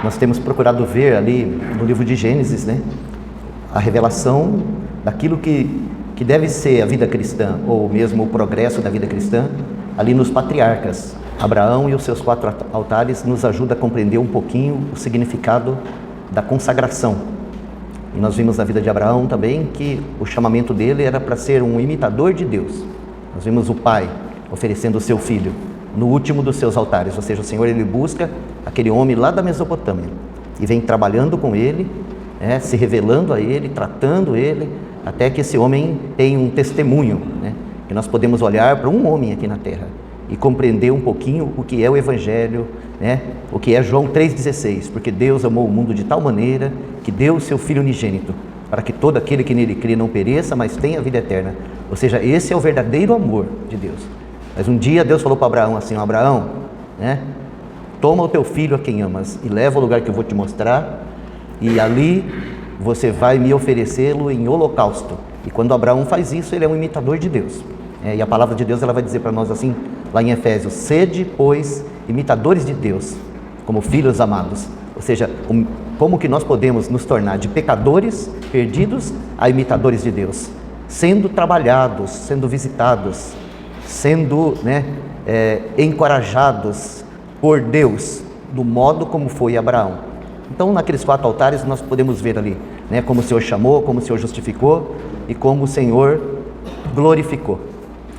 nós temos procurado ver ali no livro de Gênesis, né, a revelação daquilo que deve ser a vida cristã, ou mesmo o progresso da vida cristã, ali nos patriarcas. Abraão e os seus 4 altares nos ajuda a compreender um pouquinho o significado da consagração. E nós vimos na vida de Abraão também que o chamamento dele era para ser um imitador de Deus. Nós vimos o pai oferecendo o seu filho no último dos seus altares, ou seja, o Senhor ele busca aquele homem lá da Mesopotâmia e vem trabalhando com ele, se revelando a ele, tratando ele, até que esse homem tenha um testemunho, que nós podemos olhar para um homem aqui na terra e compreender um pouquinho o que é o Evangelho, o que é João 3,16, porque Deus amou o mundo de tal maneira que deu o seu Filho unigênito, para que todo aquele que nele crê não pereça, mas tenha vida eterna. Ou seja, esse é o verdadeiro amor de Deus. Mas um dia Deus falou para Abraão assim: Abraão, toma o teu filho a quem amas e leva ao lugar que eu vou te mostrar, e ali você vai me oferecê-lo em holocausto. E quando Abraão faz isso, ele é um imitador de Deus. E a palavra de Deus ela vai dizer para nós assim, lá em Efésios: sede, pois, imitadores de Deus, como filhos amados. Ou seja, como que nós podemos nos tornar de pecadores perdidos a imitadores de Deus? Sendo trabalhados, sendo visitados, sendo encorajados por Deus, do modo como foi Abraão. Então, naqueles 4 altares, nós podemos ver ali, como o Senhor chamou, como o Senhor justificou e como o Senhor glorificou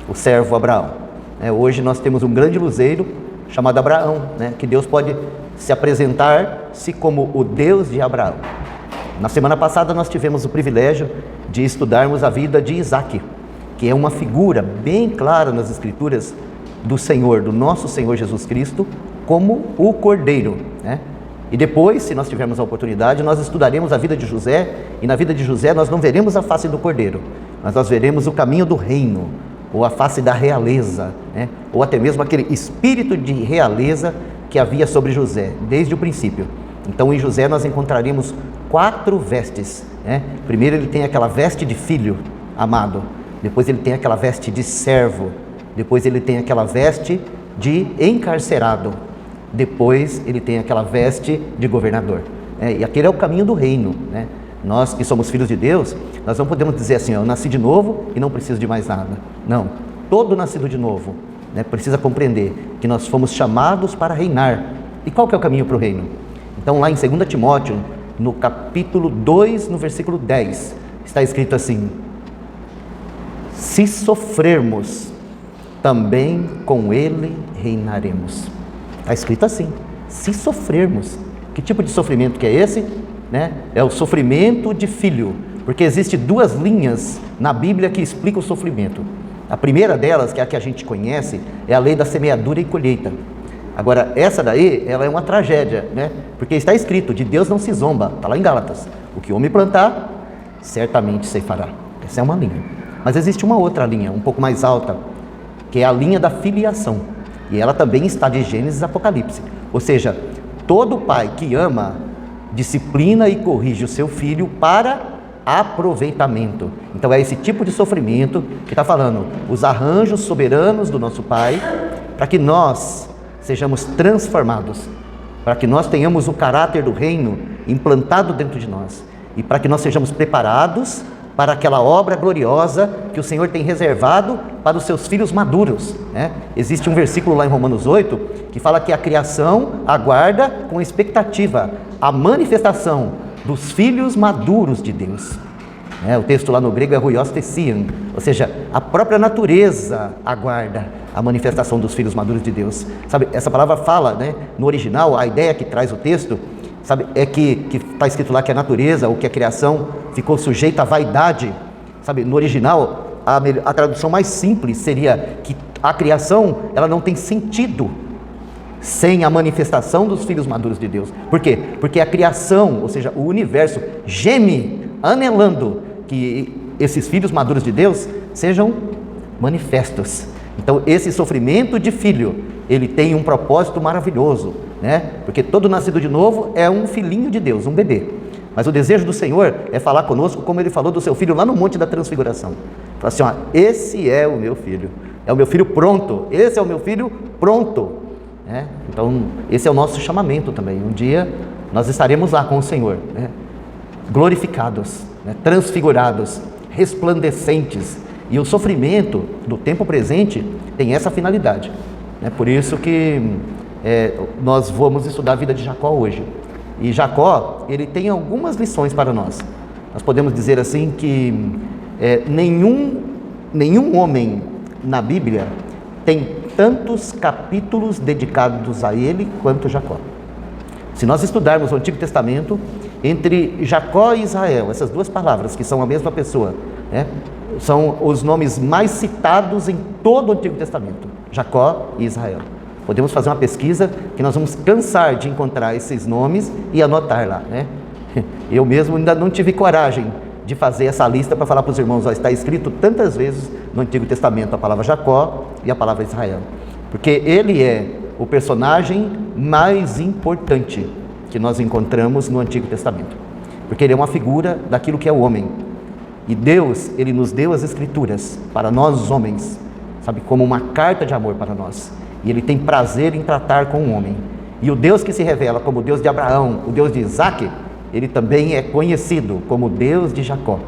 o servo Abraão. Hoje nós temos um grande luzeiro chamado Abraão, que Deus pode se apresentar-se como o Deus de Abraão. Na semana passada nós tivemos o privilégio de estudarmos a vida de Isaque, que é uma figura bem clara nas Escrituras do Senhor, do nosso Senhor Jesus Cristo, como o Cordeiro. E depois, se nós tivermos a oportunidade, nós estudaremos a vida de José, e na vida de José nós não veremos a face do Cordeiro, mas nós veremos o caminho do reino, ou a face da realeza, ou até mesmo aquele espírito de realeza que havia sobre José, desde o princípio. Então em José nós encontraremos 4 vestes. Primeiro ele tem aquela veste de filho amado, depois ele tem aquela veste de servo, depois ele tem aquela veste de encarcerado, depois ele tem aquela veste de governador. E aquele é o caminho do reino. Nós que somos filhos de Deus, nós não podemos dizer assim: eu nasci de novo e não preciso de mais nada. Não, todo nascido de novo precisa compreender que nós fomos chamados para reinar. E qual que é o caminho para o reino? Então lá em 2 Timóteo, no capítulo 2, no versículo 10, está escrito assim: se sofrermos, também com ele reinaremos. Está escrito assim: se sofrermos. Que tipo de sofrimento que é esse? É o sofrimento de filho, porque existem 2 linhas na Bíblia que explicam o sofrimento. A primeira delas, que é a que a gente conhece, é a lei da semeadura e colheita. Agora, essa daí, ela é uma tragédia, porque está escrito: de Deus não se zomba, está lá em Gálatas: o que o homem plantar, certamente ceifará. Essa é uma linha. Mas existe uma outra linha, um pouco mais alta, que é a linha da filiação, e ela também está de Gênesis e Apocalipse. Ou seja, todo pai que ama, disciplina e corrige o seu filho para aproveitamento. Então é esse tipo de sofrimento que está falando, os arranjos soberanos do nosso Pai, para que nós sejamos transformados, para que nós tenhamos o caráter do reino implantado dentro de nós, e para que nós sejamos preparados para aquela obra gloriosa que o Senhor tem reservado para os seus filhos maduros. Existe um versículo lá em Romanos 8, que fala que a criação aguarda com expectativa a manifestação dos filhos maduros de Deus. O texto lá no grego é ruios thesian, ou seja, a própria natureza aguarda a manifestação dos filhos maduros de Deus. Sabe, essa palavra fala, no original, a ideia que traz o texto, sabe, é que está escrito lá que a natureza, ou que a criação ficou sujeita à vaidade. Sabe, no original, a tradução mais simples seria que a criação, ela não tem sentido sem a manifestação dos filhos maduros de Deus. Por quê? Porque a criação, ou seja, o universo, geme, anelando que esses filhos maduros de Deus sejam manifestos. Então, esse sofrimento de filho, ele tem um propósito maravilhoso, porque todo nascido de novo é um filhinho de Deus, um bebê. Mas o desejo do Senhor é falar conosco como ele falou do seu filho lá no Monte da Transfiguração. Fala assim: esse é o meu filho, é o meu filho pronto, esse é o meu filho pronto. Então, esse é o nosso chamamento também. Um dia nós estaremos lá com o Senhor, né? Glorificados, né? Transfigurados, resplandecentes. E o sofrimento do tempo presente tem essa finalidade, né? Por isso que nós vamos estudar a vida de Jacó hoje. E Jacó, ele tem algumas lições para nós. Nós podemos dizer assim que nenhum homem na Bíblia tem tantos capítulos dedicados a ele quanto Jacó. Se nós estudarmos o Antigo Testamento, entre Jacó e Israel, essas duas palavras que são a mesma pessoa, né, são os nomes mais citados em todo o Antigo Testamento, Jacó e Israel. Podemos fazer uma pesquisa que nós vamos cansar de encontrar esses nomes e anotar lá, né? Eu mesmo ainda não tive coragem de fazer essa lista para falar para os irmãos, está escrito tantas vezes no Antigo Testamento a palavra Jacó e a palavra Israel, porque ele é o personagem mais importante que nós encontramos no Antigo Testamento, porque ele é uma figura daquilo que é o homem, e Deus, ele nos deu as Escrituras para nós os homens, sabe, como uma carta de amor para nós, e ele tem prazer em tratar com o homem. E o Deus que se revela como o Deus de Abraão, o Deus de Isaac, ele também é conhecido como o Deus de Jacó.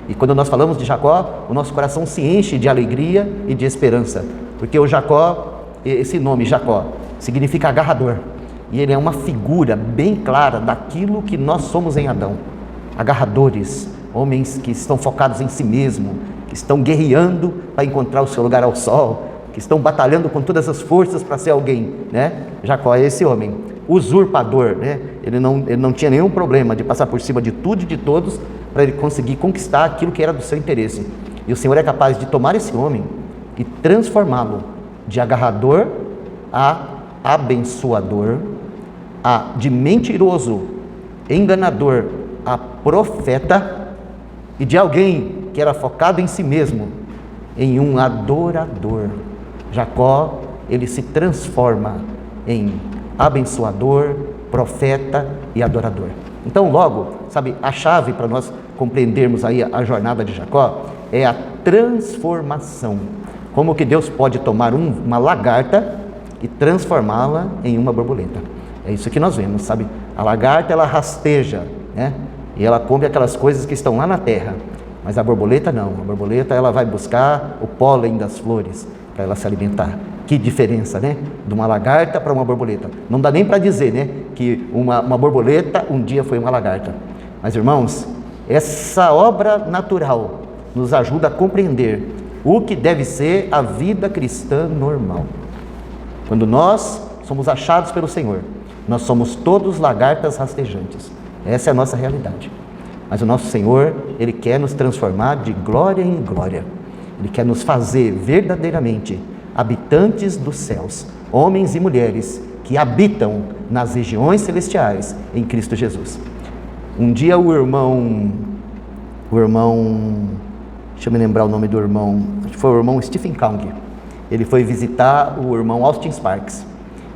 E quando nós falamos de Jacó, o nosso coração se enche de alegria e de esperança, porque o Jacó, esse nome Jacó, significa agarrador, e ele é uma figura bem clara daquilo que nós somos em Adão, agarradores, homens que estão focados em si mesmo, que estão guerreando para encontrar o seu lugar ao sol, que estão batalhando com todas as forças para ser alguém, né? Jacó é esse homem, usurpador, né? Ele não tinha nenhum problema de passar por cima de tudo e de todos para ele conseguir conquistar aquilo que era do seu interesse. E o Senhor é capaz de tomar esse homem e transformá-lo de agarrador a abençoador, de mentiroso, enganador, a profeta, e de alguém que era focado em si mesmo em um adorador. Jacó, ele se transforma em abençoador, profeta e adorador. Então, logo, sabe, a chave para nós compreendermos aí a jornada de Jacó é a transformação. Como que Deus pode tomar uma lagarta e transformá-la em uma borboleta. É isso que nós vemos, sabe? A lagarta, ela rasteja, né? E ela come aquelas coisas que estão lá na terra. Mas a borboleta não. A borboleta, ela vai buscar o pólen das flores para ela se alimentar. Que diferença, né? De uma lagarta para uma borboleta. Não dá nem para dizer, né, que uma borboleta um dia foi uma lagarta. Mas, irmãos, essa obra natural nos ajuda a compreender o que deve ser a vida cristã normal. Quando nós somos achados pelo Senhor, nós somos todos lagartas rastejantes. Essa é a nossa realidade. Mas o nosso Senhor, Ele quer nos transformar de glória em glória. Ele quer nos fazer verdadeiramente habitantes dos céus, homens e mulheres que habitam nas regiões celestiais em Cristo Jesus. Um dia o irmão, deixa eu me lembrar o nome do irmão, acho que foi o irmão Stephen Kang. Ele foi visitar o irmão Austin Sparks.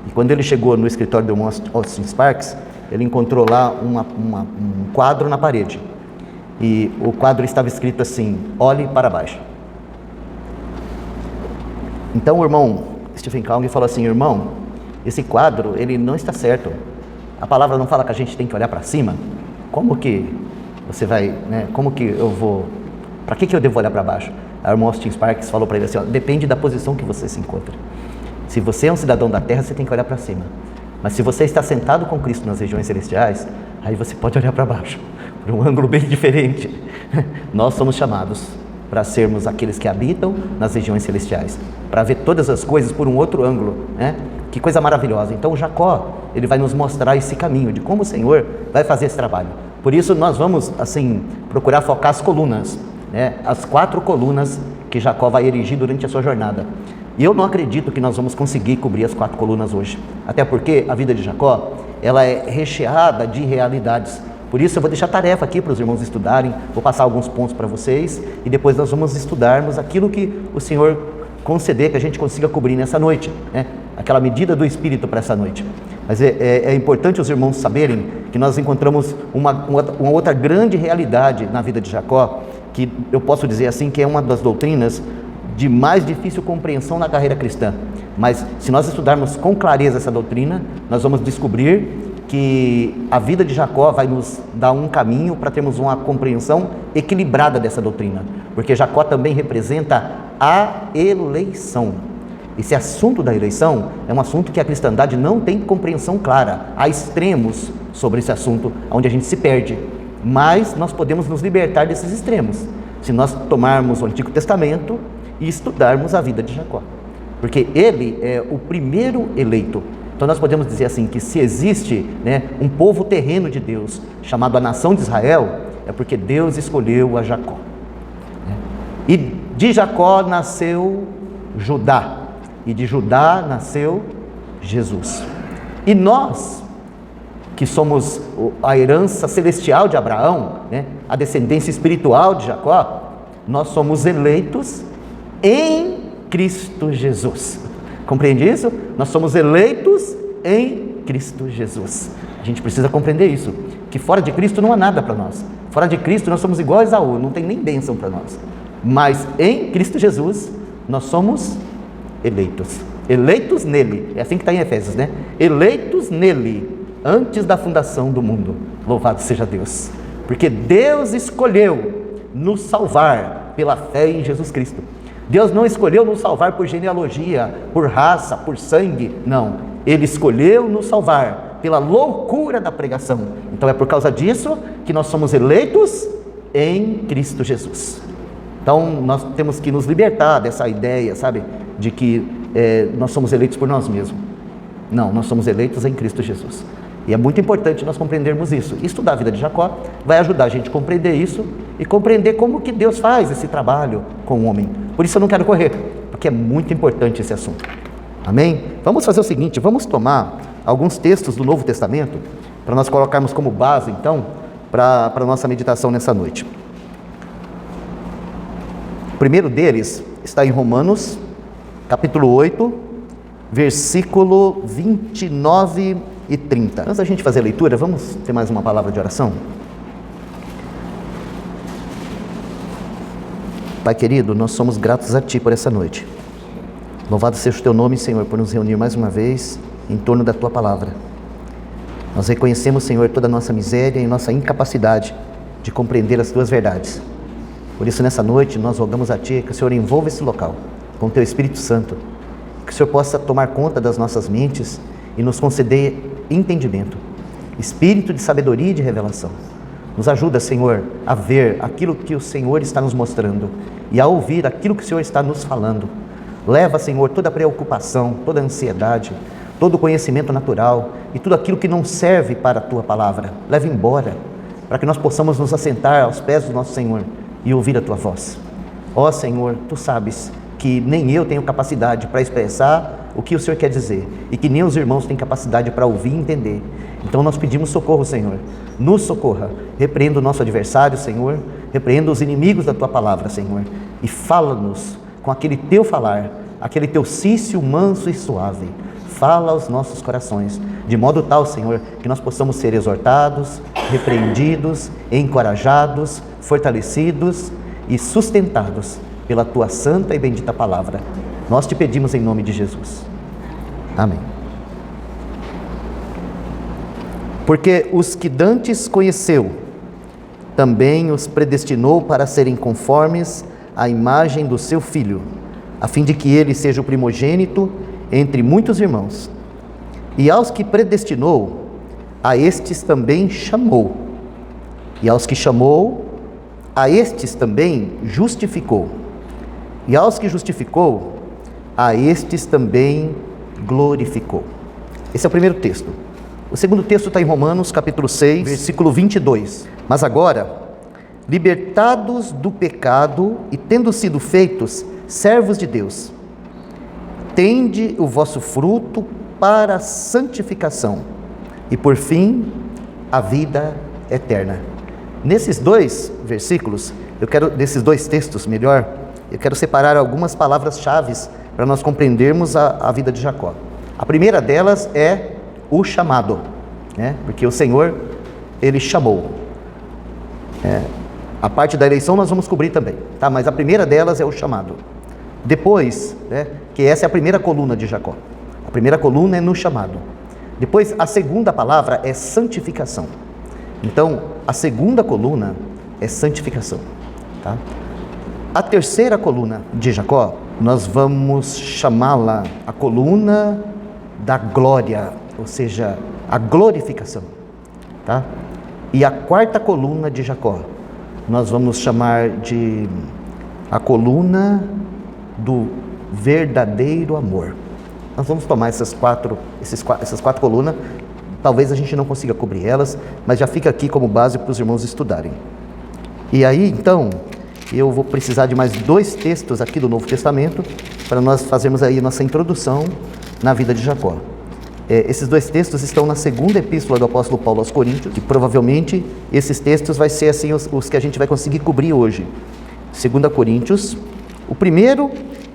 E quando ele chegou no escritório do irmão Austin Sparks, ele encontrou lá um quadro na parede. E o quadro estava escrito assim: olhe para baixo. Então o irmão Stephen Kang falou assim: irmão, esse quadro, ele não está certo. A palavra não fala que a gente tem que olhar para cima? Como que você vai, né? Como que eu vou... Para que eu devo olhar para baixo? A irmã Austin Sparks falou para ele assim: ó, depende da posição que você se encontra. Se você é um cidadão da terra, você tem que olhar para cima. Mas se você está sentado com Cristo nas regiões celestiais, aí você pode olhar para baixo, por um ângulo bem diferente. Nós somos chamados para sermos aqueles que habitam nas regiões celestiais, para ver todas as coisas por um outro ângulo, né? Que coisa maravilhosa. Então Jacó, ele vai nos mostrar esse caminho de como o Senhor vai fazer esse trabalho. Por isso nós vamos, assim, procurar focar as colunas, né? As 4 colunas que Jacó vai erigir durante a sua jornada. E eu não acredito que nós vamos conseguir cobrir as 4 colunas hoje, até porque a vida de Jacó, ela é recheada de realidades. Por isso eu vou deixar tarefa aqui para os irmãos estudarem, vou passar alguns pontos para vocês, e depois nós vamos estudarmos aquilo que o Senhor conceder que a gente consiga cobrir nessa noite, né? Aquela medida do Espírito para essa noite. Mas é importante os irmãos saberem que nós encontramos uma outra grande realidade na vida de Jacó, que eu posso dizer assim, que é uma das doutrinas de mais difícil compreensão na carreira cristã. Mas se nós estudarmos com clareza essa doutrina, nós vamos descobrir que a vida de Jacó vai nos dar um caminho para termos uma compreensão equilibrada dessa doutrina, porque Jacó também representa a eleição. Esse assunto da eleição é um assunto que a cristandade não tem compreensão clara. Há extremos sobre esse assunto, onde a gente se perde, mas nós podemos nos libertar desses extremos, se nós tomarmos o Antigo Testamento e estudarmos a vida de Jacó, porque ele é o primeiro eleito. Então nós podemos dizer assim, que se existe, um povo terreno de Deus, chamado a nação de Israel, é porque Deus escolheu a Jacó. E de Jacó nasceu Judá, e de Judá nasceu Jesus. E nós, que somos a herança celestial de Abraão, a descendência espiritual de Jacó, nós somos eleitos em Cristo Jesus. Compreende isso? Nós somos eleitos em Cristo Jesus. A gente precisa compreender isso, que fora de Cristo não há nada para nós. Fora de Cristo nós somos igual a Esaú, não tem nem bênção para nós. Mas em Cristo Jesus nós somos eleitos. Eleitos nele, é assim que está em Efésios, Eleitos nele, antes da fundação do mundo. Louvado seja Deus, porque Deus escolheu nos salvar pela fé em Jesus Cristo. Deus não escolheu nos salvar por genealogia, por raça, por sangue, não. Ele escolheu nos salvar pela loucura da pregação. Então é por causa disso que nós somos eleitos em Cristo Jesus. Então nós temos que nos libertar dessa ideia, de que nós somos eleitos por nós mesmos. Não, nós somos eleitos em Cristo Jesus. E é muito importante nós compreendermos isso. E estudar a vida de Jacó vai ajudar a gente a compreender isso e compreender como que Deus faz esse trabalho com o homem. Por isso eu não quero correr, porque é muito importante esse assunto. Amém? Vamos fazer o seguinte, vamos tomar alguns textos do Novo Testamento para nós colocarmos como base, então, para a nossa meditação nessa noite. O primeiro deles está em Romanos, capítulo 8, versículo 29 e 30. Antes da gente fazer a leitura, vamos ter mais uma palavra de oração? Pai querido, nós somos gratos a Ti por essa noite. Louvado seja o Teu nome, Senhor, por nos reunir mais uma vez em torno da Tua palavra. Nós reconhecemos, Senhor, toda a nossa miséria e nossa incapacidade de compreender as Tuas verdades. Por isso, nessa noite, nós rogamos a Ti que o Senhor envolva esse local com o Teu Espírito Santo, que o Senhor possa tomar conta das nossas mentes e nos conceder entendimento, espírito de sabedoria e de revelação. Nos ajuda, Senhor, a ver aquilo que o Senhor está nos mostrando e a ouvir aquilo que o Senhor está nos falando. Leva, Senhor, toda a preocupação, toda a ansiedade, todo o conhecimento natural e tudo aquilo que não serve para a Tua palavra. Leva embora, para que nós possamos nos assentar aos pés do nosso Senhor e ouvir a Tua voz. Ó Senhor, Tu sabes que nem eu tenho capacidade para expressar o que o Senhor quer dizer, e que nem os irmãos têm capacidade para ouvir e entender. Então nós pedimos socorro, Senhor, nos socorra, repreenda o nosso adversário, Senhor, repreenda os inimigos da Tua palavra, Senhor, e fala-nos com aquele Teu falar, aquele Teu cício manso e suave. Fala aos nossos corações, de modo tal, Senhor, que nós possamos ser exortados, repreendidos, encorajados, fortalecidos e sustentados pela Tua santa e bendita palavra. Nós Te pedimos em nome de Jesus. Amém. Porque os que dantes conheceu, também os predestinou para serem conformes à imagem do seu Filho, a fim de que ele seja o primogênito entre muitos irmãos. E aos que predestinou, a estes também chamou. E aos que chamou, a estes também justificou. E aos que justificou, a estes também glorificou. Esse é o primeiro texto. O segundo texto está em Romanos, capítulo 6, versículo 22. Mas agora, libertados do pecado e tendo sido feitos servos de Deus, tende o vosso fruto para a santificação e, por fim, a vida eterna. Nesses dois versículos, desses dois textos, eu quero separar algumas palavras-chave para nós compreendermos a vida de Jacó. A primeira delas é o chamado, porque o Senhor, Ele chamou. A parte da eleição nós vamos cobrir também, tá? Mas a primeira delas é o chamado. Depois, que essa é a primeira coluna de Jacó. A primeira coluna é no chamado. Depois, a segunda palavra é santificação. Então, a segunda coluna é santificação, tá? A terceira coluna de Jacó, nós vamos chamá-la a coluna da glória, ou seja, a glorificação, tá? E a quarta coluna de Jacó, nós vamos chamar de a coluna do verdadeiro amor. Nós vamos tomar essas quatro colunas. Talvez a gente não consiga cobrir elas, mas já fica aqui como base para os irmãos estudarem. E aí, então, eu vou precisar de mais 2 textos aqui do Novo Testamento para nós fazermos aí nossa introdução na vida de Jacó. Esses 2 textos estão na segunda epístola do apóstolo Paulo aos Coríntios, e provavelmente esses textos vai ser assim os que a gente vai conseguir cobrir hoje. 2 Coríntios, o primeiro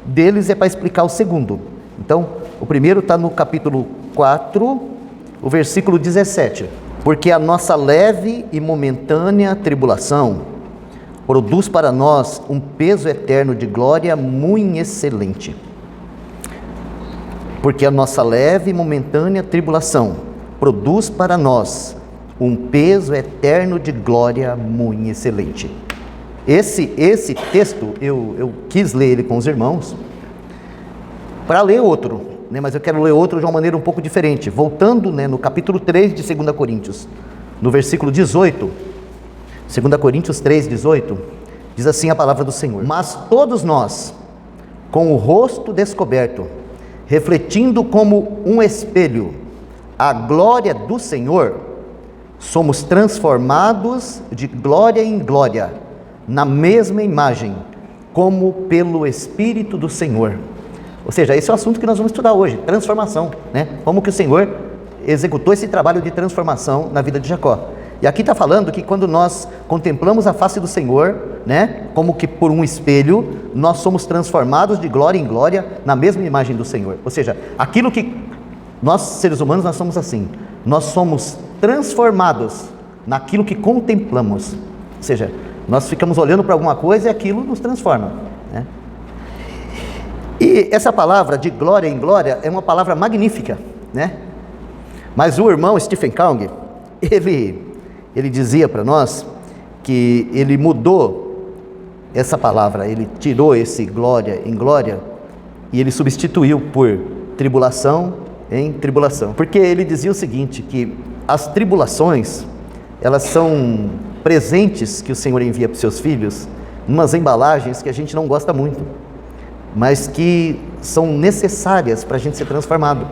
deles é para explicar o segundo. Então, o primeiro está no capítulo 4, o versículo 17. Porque a nossa leve e momentânea tribulação produz para nós um peso eterno de glória muito excelente. Porque a nossa leve e momentânea tribulação produz para nós um peso eterno de glória muito excelente. Esse texto, eu quis ler ele com os irmãos, para ler outro, né? Mas eu quero ler outro de uma maneira um pouco diferente. Voltando, né, no capítulo 3 de 2 Coríntios, no versículo 18, 2 Coríntios 3, 18, diz assim a palavra do Senhor: mas todos nós, com o rosto descoberto, refletindo como um espelho a glória do Senhor, somos transformados de glória em glória, na mesma imagem, como pelo Espírito do Senhor. Ou seja, esse é o assunto que nós vamos estudar hoje, transformação, né? Como que o Senhor executou esse trabalho de transformação na vida de Jacó. E aqui está falando que quando nós contemplamos a face do Senhor, né, como que por um espelho, nós somos transformados de glória em glória na mesma imagem do Senhor. Ou seja, aquilo que nós, seres humanos, nós somos assim, nós somos transformados naquilo que contemplamos. Ou seja, nós ficamos olhando para alguma coisa e aquilo nos transforma, né? E essa palavra de glória em glória é uma palavra magnífica, né? Mas o irmão Stephen Kang, ele dizia para nós que ele mudou essa palavra, ele tirou esse glória em glória e ele substituiu por tribulação em tribulação. Porque ele dizia o seguinte, que as tribulações, elas são presentes que o Senhor envia para os seus filhos, umas embalagens que a gente não gosta muito, mas que são necessárias para a gente ser transformado.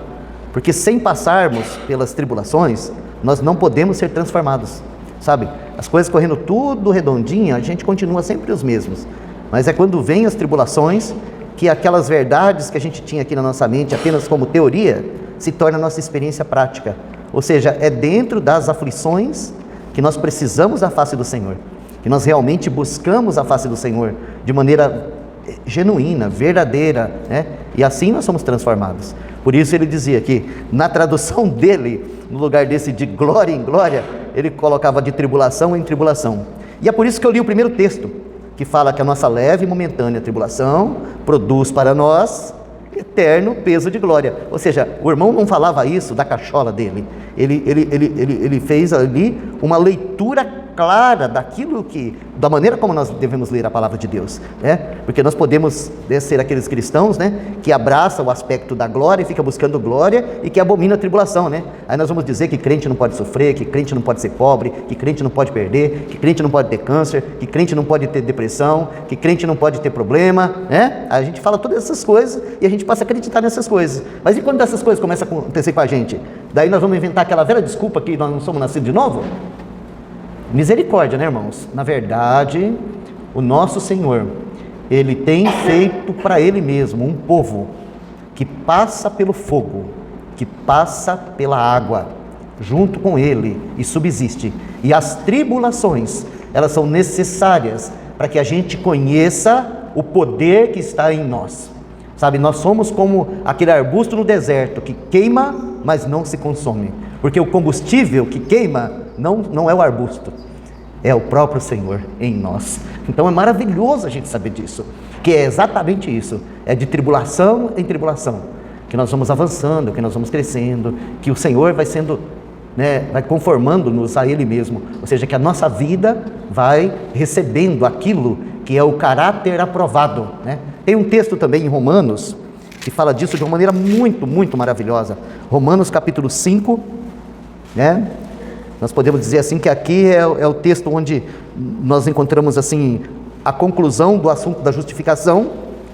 Porque sem passarmos pelas tribulações, nós não podemos ser transformados, sabe? As coisas correndo tudo redondinho, a gente continua sempre os mesmos. Mas é quando vem as tribulações que aquelas verdades que a gente tinha aqui na nossa mente apenas como teoria, se torna a nossa experiência prática. Ou seja, é dentro das aflições que nós precisamos da face do Senhor, que nós realmente buscamos a face do Senhor de maneira genuína, verdadeira, né? E assim nós somos transformados. Por isso ele dizia que na tradução dele, no lugar desse de glória em glória, ele colocava de tribulação em tribulação. E é por isso que eu li o primeiro texto, que fala que a nossa leve e momentânea tribulação produz para nós eterno peso de glória. Ou seja, o irmão não falava isso da cachola dele, ele fez ali uma leitura clara daquilo da maneira como nós devemos ler a palavra de Deus, né? Porque nós podemos ser aqueles cristãos, né, que abraçam o aspecto da glória e fica buscando glória e que abomina a tribulação, né? Aí nós vamos dizer que crente não pode sofrer, que crente não pode ser pobre, que crente não pode perder, que crente não pode ter câncer, que crente não pode ter depressão, que crente não pode ter problema, né? A gente fala todas essas coisas e a gente passa a acreditar nessas coisas. Mas e quando essas coisas começam a acontecer com a gente? Daí nós vamos inventar aquela velha desculpa que nós não somos nascidos de novo? Misericórdia, né, irmãos? Na verdade, o nosso Senhor, Ele tem feito para Ele mesmo um povo que passa pelo fogo, que passa pela água, junto com Ele e subsiste. E as tribulações, elas são necessárias para que a gente conheça o poder que está em nós. Sabe, nós somos como aquele arbusto no deserto que queima, mas não se consome. Porque o combustível que queima não é o arbusto, é o próprio Senhor em nós. Então é maravilhoso a gente saber disso, que é exatamente isso, é de tribulação em tribulação. que nós vamos avançando, que nós vamos crescendo, que o Senhor vai sendo, vai conformando-nos a Ele mesmo, ou seja, que a nossa vida vai recebendo aquilo que é o caráter aprovado, Tem um texto também em Romanos, que fala disso de uma maneira muito, muito maravilhosa. Romanos capítulo 5, Nós podemos dizer assim que aqui é o texto onde nós encontramos assim a conclusão do assunto da justificação,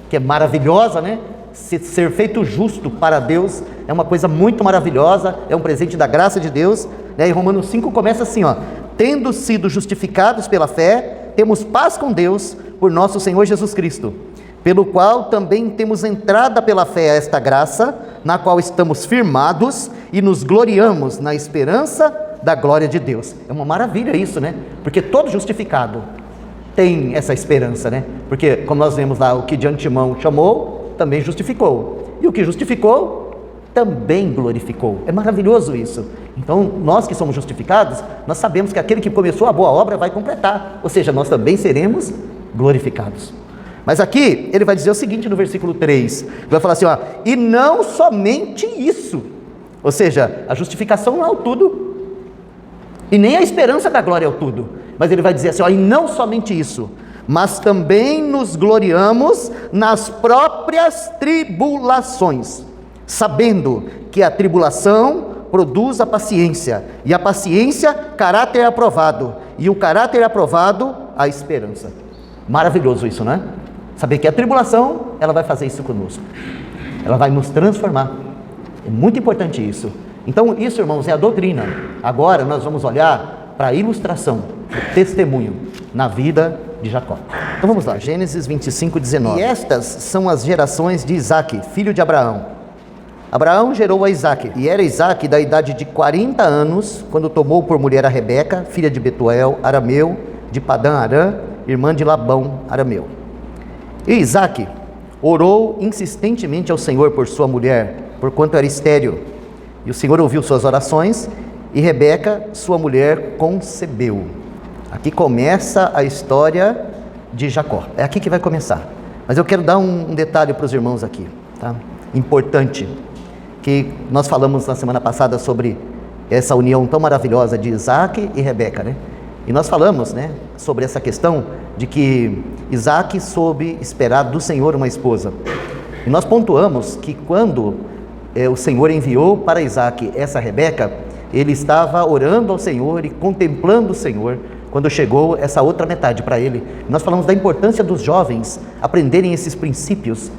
que é maravilhosa, Ser feito justo para Deus é uma coisa muito maravilhosa, é um presente da graça de Deus, E Romanos 5 começa assim, tendo sido justificados pela fé, temos paz com Deus por nosso Senhor Jesus Cristo, pelo qual também temos entrada pela fé a esta graça, na qual estamos firmados e nos gloriamos na esperança da glória de Deus. É uma maravilha isso, Porque todo justificado tem essa esperança, Porque, como nós vemos lá, o que de antemão chamou, também justificou. E o que justificou, também glorificou. É maravilhoso isso. Então, nós que somos justificados, nós sabemos que aquele que começou a boa obra vai completar. Ou seja, nós também seremos glorificados. Mas aqui, ele vai dizer o seguinte no versículo 3. Ele vai falar assim, e não somente isso. Ou seja, a justificação não é o tudo. E nem a esperança da glória é o tudo. Mas ele vai dizer assim, e não somente isso, mas também nos gloriamos nas próprias tribulações, sabendo que a tribulação produz a paciência, e a paciência, caráter aprovado, e o caráter aprovado, a esperança. Maravilhoso isso, Saber que a tribulação, ela vai fazer isso conosco, ela vai nos transformar. É muito importante isso. Então isso, irmãos, é a doutrina. Agora nós vamos olhar para a ilustração, o testemunho na vida de Jacó. Então vamos lá, Gênesis 25, 19. E estas são as gerações de Isaque, filho de Abraão. Abraão gerou a Isaque, e era Isaque da idade de 40 anos, quando tomou por mulher a Rebeca, filha de Betuel, arameu, de Padã Arã, irmã de Labão, arameu. E Isaque orou insistentemente ao Senhor por sua mulher, porquanto era estéril. E o Senhor ouviu suas orações, e Rebeca, sua mulher, concebeu. Aqui começa a história de Jacó. É aqui que vai começar. Mas eu quero dar um detalhe para os irmãos aqui, Importante, que nós falamos na semana passada sobre essa união tão maravilhosa de Isaque e Rebeca, E nós falamos, sobre essa questão de que Isaque soube esperar do Senhor uma esposa. E nós pontuamos que quando o Senhor enviou para Isaque essa Rebeca, ele estava orando ao Senhor e contemplando o Senhor, quando chegou essa outra metade para ele. Nós falamos da importância dos jovens aprenderem esses princípios,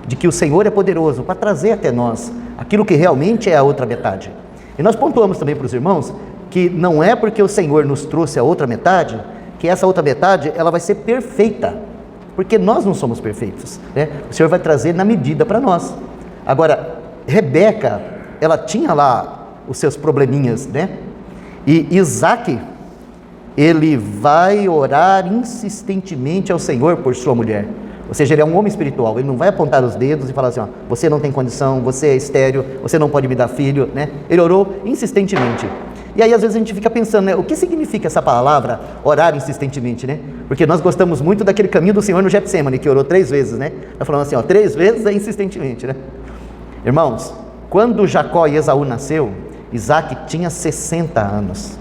de que o Senhor é poderoso para trazer até nós aquilo que realmente é a outra metade. E nós pontuamos também para os irmãos, que não é porque o Senhor nos trouxe a outra metade, que essa outra metade ela vai ser perfeita, porque nós não somos perfeitos, O Senhor vai trazer na medida para nós. Agora, Rebeca, ela tinha lá os seus probleminhas, E Isaque, ele vai orar insistentemente ao Senhor por sua mulher. Ou seja, ele é um homem espiritual, ele não vai apontar os dedos e falar assim, você não tem condição, você é estéril, você não pode me dar filho, Ele orou insistentemente. E aí às vezes a gente fica pensando, o que significa essa palavra, orar insistentemente, Porque nós gostamos muito daquele caminho do Senhor no Getsêmani, que orou 3 vezes, Nós falamos assim, 3 vezes é insistentemente, Irmãos, quando Jacó e Esaú nasceu, Isaque tinha 60 anos.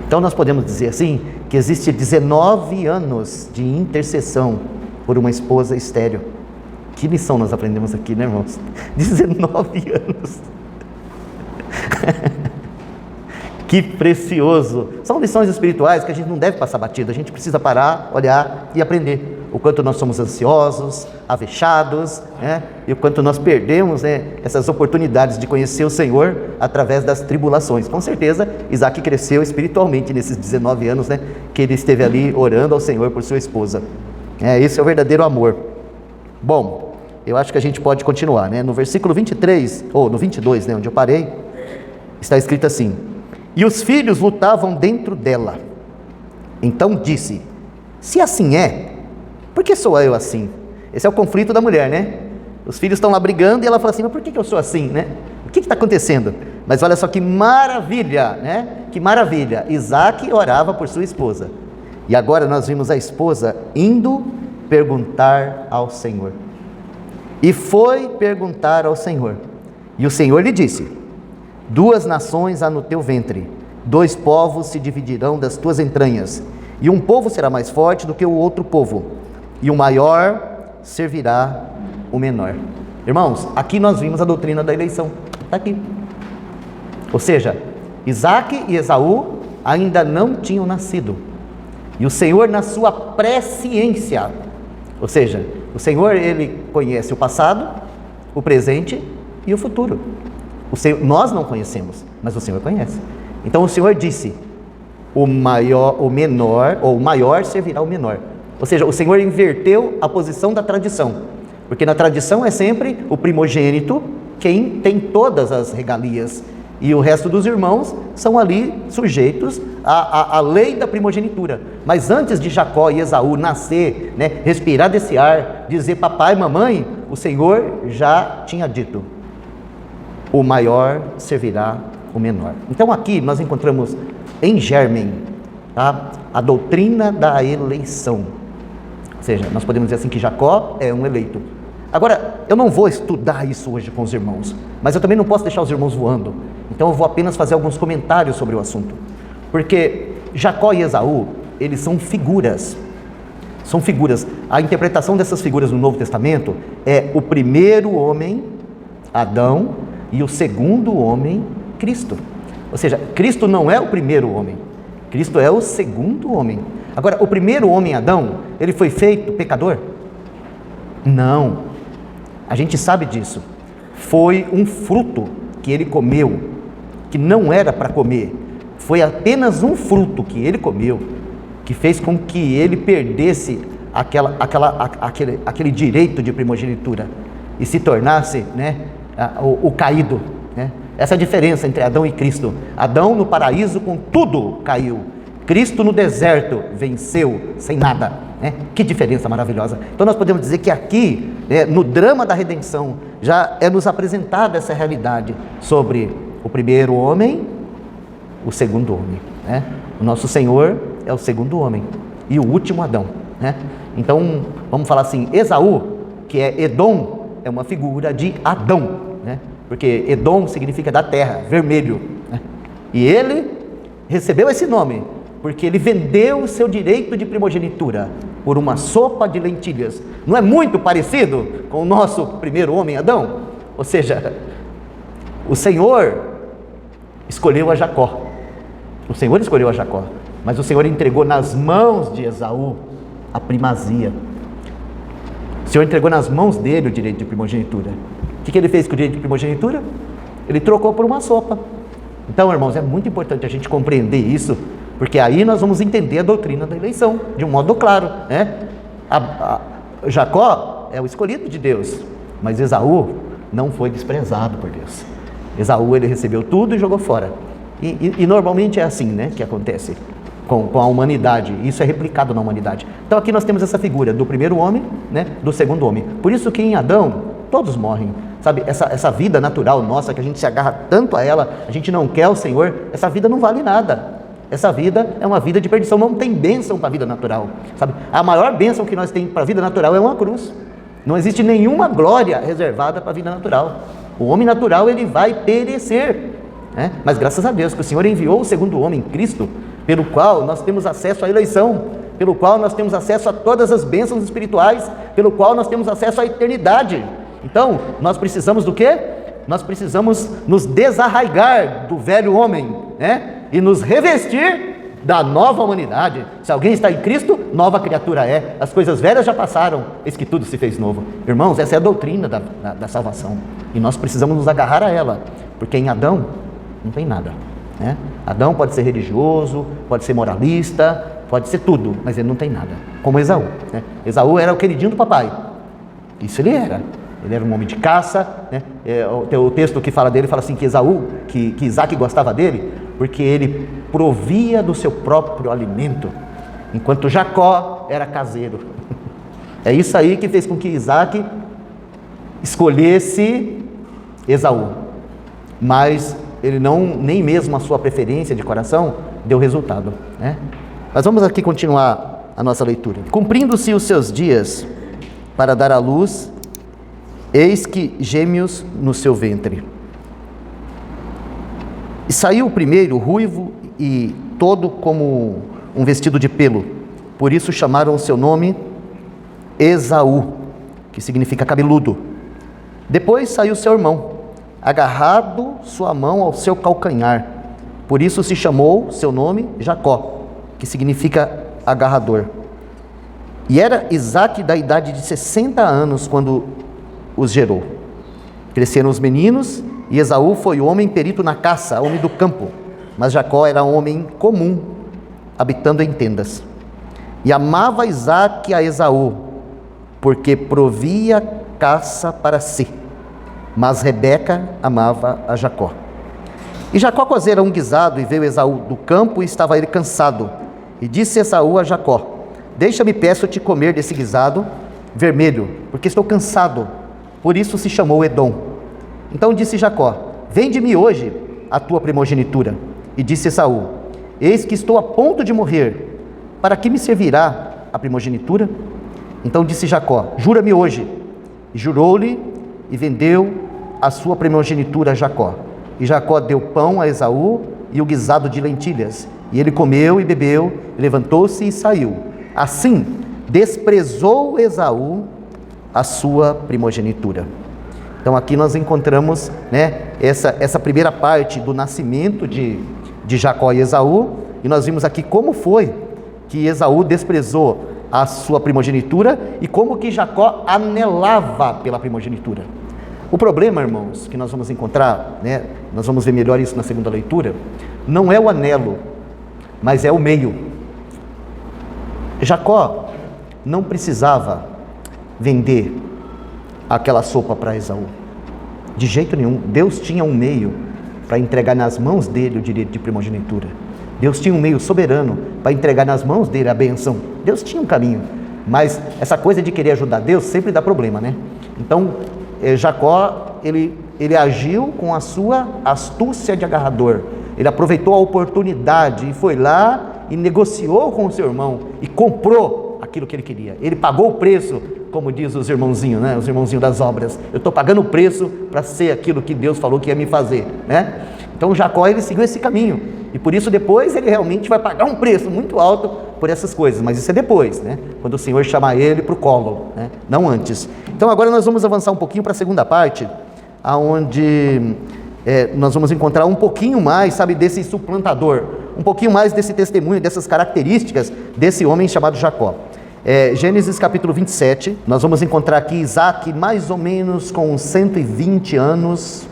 Então nós podemos dizer assim, que existe 19 anos de intercessão por uma esposa estéril. Que lição nós aprendemos aqui, irmãos? 19 anos. Que precioso. São lições espirituais que a gente não deve passar batido. A gente precisa parar, olhar e aprender. O quanto nós somos ansiosos, avechados, E o quanto nós perdemos, essas oportunidades de conhecer o Senhor através das tribulações. Com certeza, Isaque cresceu espiritualmente nesses 19 anos, que ele esteve ali orando ao Senhor por sua esposa. Esse é o verdadeiro amor. Bom, eu acho que a gente pode continuar, No versículo 23, ou no 22, onde eu parei, está escrito assim: e os filhos lutavam dentro dela. Então disse: se assim é, por que sou eu assim? Esse é o conflito da mulher, Os filhos estão lá brigando e ela fala assim, mas por que eu sou assim, O que está acontecendo? Mas olha só que maravilha, Que maravilha. Isaque orava por sua esposa. E agora nós vimos a esposa indo perguntar ao Senhor. E foi perguntar ao Senhor. E o Senhor lhe disse: 2 nações há no teu ventre, 2 povos se dividirão das tuas entranhas, e um povo será mais forte do que o outro povo, e o maior servirá o menor. Irmãos, aqui nós vimos a doutrina da eleição. Está aqui. Ou seja, Isaque e Esaú ainda não tinham nascido. E o Senhor, na sua presciência, ou seja, o Senhor, Ele conhece o passado, o presente e o futuro. Nós não conhecemos, mas o Senhor conhece. Então o Senhor disse: o maior servirá o menor. Ou seja, o Senhor inverteu a posição da tradição, porque na tradição é sempre o primogênito quem tem todas as regalias, e o resto dos irmãos são ali sujeitos à lei da primogenitura. Mas antes de Jacó e Esaú nascer, respirar desse ar, dizer papai, mamãe, o Senhor já tinha dito: o maior servirá o menor. Então aqui nós encontramos em germen, tá, a doutrina da eleição. Ou seja, nós podemos dizer assim que Jacó é um eleito. Agora, eu não vou estudar isso hoje com os irmãos, mas eu também não posso deixar os irmãos voando. Então eu vou apenas fazer alguns comentários sobre o assunto. Porque Jacó e Esaú, eles são figuras. São figuras. A interpretação dessas figuras no Novo Testamento é o primeiro homem, Adão, e o segundo homem, Cristo. Ou seja, Cristo não é o primeiro homem, Cristo é o segundo homem. Agora, o primeiro homem, Adão, ele foi feito pecador? Não, a gente sabe disso. Foi um fruto que ele comeu, que não era para comer. Foi apenas um fruto que ele comeu, que fez com que ele perdesse aquele direito de primogenitura e se tornasse, o caído. Essa é a diferença entre Adão e Cristo. Adão no paraíso com tudo caiu, Cristo no deserto venceu sem nada. Que diferença maravilhosa. Então nós podemos dizer que aqui, no drama da redenção, já é nos apresentada essa realidade sobre o primeiro homem, o segundo homem. O nosso Senhor é o segundo homem e o último Adão. Então vamos falar assim, Esaú, que é Edom, é uma figura de Adão, porque Edom significa da terra, vermelho, e ele recebeu esse nome porque ele vendeu o seu direito de primogenitura por uma sopa de lentilhas. Não é muito parecido com o nosso primeiro homem, Adão? Ou seja, o Senhor escolheu a Jacó. O Senhor escolheu a Jacó, mas o Senhor entregou nas mãos de Esaú a primazia. O Senhor entregou nas mãos dele o direito de primogenitura. O que ele fez com o direito de primogenitura? Ele trocou por uma sopa. Então, irmãos, é muito importante a gente compreender isso, porque aí nós vamos entender a doutrina da eleição de um modo claro. Jacó é o escolhido de Deus, mas Esaú não foi desprezado por Deus. Esaú, ele recebeu tudo e jogou fora. E normalmente é assim, que acontece com a humanidade. Isso é replicado na humanidade. Então aqui nós temos essa figura do primeiro homem, do segundo homem. Por isso que em Adão todos morrem. Sabe, essa vida natural nossa, que a gente se agarra tanto a ela, a gente não quer o Senhor, essa vida não vale nada. Essa vida é uma vida de perdição, não tem bênção para a vida natural. Sabe? A maior bênção que nós temos para a vida natural é uma cruz. Não existe nenhuma glória reservada para a vida natural. O homem natural, ele vai perecer. Mas graças a Deus que o Senhor enviou o segundo homem, Cristo, pelo qual nós temos acesso à eleição, pelo qual nós temos acesso a todas as bênçãos espirituais, pelo qual nós temos acesso à eternidade. Então, nós precisamos do quê? Nós precisamos nos desarraigar do velho homem, e nos revestir da nova humanidade. Se alguém está em Cristo, nova criatura é. As coisas velhas já passaram, eis que tudo se fez novo. Irmãos, essa é a doutrina da salvação, e nós precisamos nos agarrar a ela, porque em Adão não tem nada. Adão pode ser religioso, pode ser moralista, pode ser tudo, mas ele não tem nada, como Esaú. Esaú era o queridinho do papai, isso ele era. Ele era um homem de caça, o texto que fala dele fala assim que que Isaque gostava dele, porque ele provia do seu próprio alimento, enquanto Jacó era caseiro. É isso aí que fez com que Isaque escolhesse Esaú, mas ele nem mesmo a sua preferência de coração deu resultado. Mas vamos aqui continuar a nossa leitura. Cumprindo-se os seus dias para dar à luz, eis que gêmeos no seu ventre. E saiu o primeiro ruivo e todo como um vestido de pelo, por isso chamaram o seu nome Esaú, que significa cabeludo. Depois saiu seu irmão, agarrado sua mão ao seu calcanhar, por isso se chamou seu nome Jacó, que significa agarrador. E era Isaque da idade de 60 anos quando os gerou. Cresceram os meninos, e Esaú foi homem perito na caça, homem do campo, mas Jacó era homem comum, habitando em tendas. E amava Isaque a Esaú, porque provia caça para si, mas Rebeca amava a Jacó. E Jacó cozera um guisado, e veio Esaú do campo, e estava ele cansado. E disse Esaú a Jacó: deixa-me, peço-te, comer desse guisado vermelho, porque estou cansado. Por isso se chamou Edom. Então disse Jacó: vende-me hoje a tua primogenitura. E disse Esaú: eis que estou a ponto de morrer, para que me servirá a primogenitura? Então disse Jacó: jura-me hoje. E jurou-lhe, e vendeu a sua primogenitura a Jacó. E Jacó deu pão a Esaú e o guisado de lentilhas. E ele comeu e bebeu, levantou-se e saiu. Assim, desprezou Esaú a sua primogenitura. Então aqui nós encontramos, essa primeira parte do nascimento de Jacó e Esaú, e nós vimos aqui como foi que Esaú desprezou a sua primogenitura e como que Jacó anelava pela primogenitura. O problema, irmãos, que nós vamos encontrar, nós vamos ver melhor isso na segunda leitura, não é o anelo, mas é o meio. Jacó não precisava vender aquela sopa para Esaú, de jeito nenhum. Deus tinha um meio para entregar nas mãos dele o direito de primogenitura. Deus tinha um meio soberano para entregar nas mãos dele a benção. Deus tinha um caminho, mas essa coisa de querer ajudar Deus sempre dá problema, Então, Jacó, ele agiu com a sua astúcia de agarrador. Ele aproveitou a oportunidade e foi lá e negociou com o seu irmão e comprou aquilo que ele queria. Ele pagou o preço, como diz os irmãozinhos, os irmãozinhos das obras. Eu estou pagando o preço para ser aquilo que Deus falou que ia me fazer, Então Jacó, ele seguiu esse caminho, e por isso depois ele realmente vai pagar um preço muito alto por essas coisas, mas isso é depois, quando o Senhor chamar ele para o colo, não antes. Então agora nós vamos avançar um pouquinho para a segunda parte, aonde nós vamos encontrar um pouquinho mais, desse suplantador, um pouquinho mais desse testemunho, dessas características desse homem chamado Jacó. Gênesis capítulo 27, nós vamos encontrar aqui Isaque mais ou menos com 120 anos,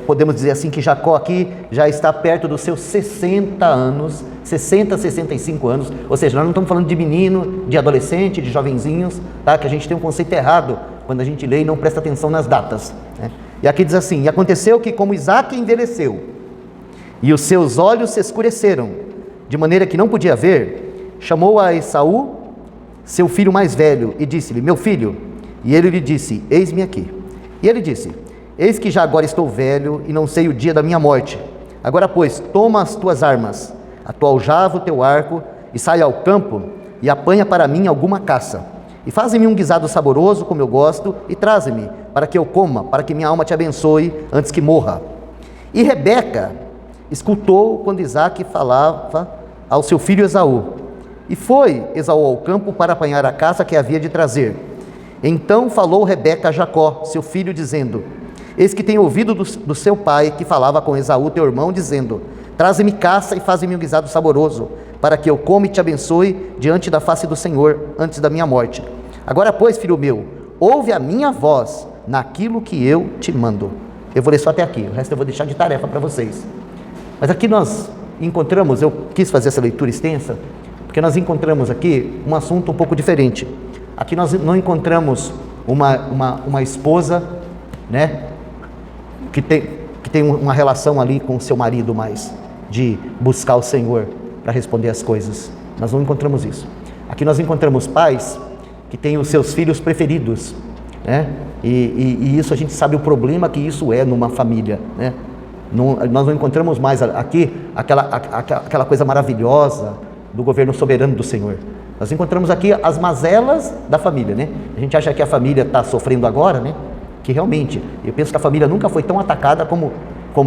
podemos dizer assim que Jacó aqui já está perto dos seus 60 anos, 60, 65 anos, ou seja, nós não estamos falando de menino, de adolescente, de jovenzinhos, que a gente tem um conceito errado quando a gente lê e não presta atenção nas datas, E aqui diz assim: e aconteceu que como Isaque envelheceu, e os seus olhos se escureceram, de maneira que não podia ver, chamou a Esaú, seu filho mais velho, e disse-lhe: meu filho. E ele lhe disse: eis-me aqui. E ele disse: eis que já agora estou velho, e não sei o dia da minha morte. Agora, pois, toma as tuas armas, a tua aljava, o teu arco, e sai ao campo, e apanha para mim alguma caça. E faze-me um guisado saboroso, como eu gosto, e traze-me, para que eu coma, para que minha alma te abençoe, antes que morra. E Rebeca escutou quando Isaque falava ao seu filho Esaú. E foi Esaú ao campo para apanhar a caça que havia de trazer. Então falou Rebeca a Jacó, seu filho, dizendo: eis que tenho ouvido do seu pai, que falava com Esaú, teu irmão, dizendo: traze-me caça e faze-me um guisado saboroso, para que eu coma e te abençoe diante da face do Senhor, antes da minha morte. Agora, pois, filho meu, ouve a minha voz naquilo que eu te mando. Eu vou ler só até aqui, o resto eu vou deixar de tarefa para vocês. Mas aqui nós encontramos, eu quis fazer essa leitura extensa, porque nós encontramos aqui um assunto um pouco diferente. Aqui nós não encontramos uma esposa, que tem uma relação ali com o seu marido mais, de buscar o Senhor para responder as coisas. Nós não encontramos isso. Aqui nós encontramos pais que têm os seus filhos preferidos, e isso a gente sabe o problema que isso é numa família, nós não encontramos mais aqui aquela coisa maravilhosa do governo soberano do Senhor. Nós encontramos aqui as mazelas da família, A gente acha que a família está sofrendo agora, que realmente, eu penso que a família nunca foi tão atacada como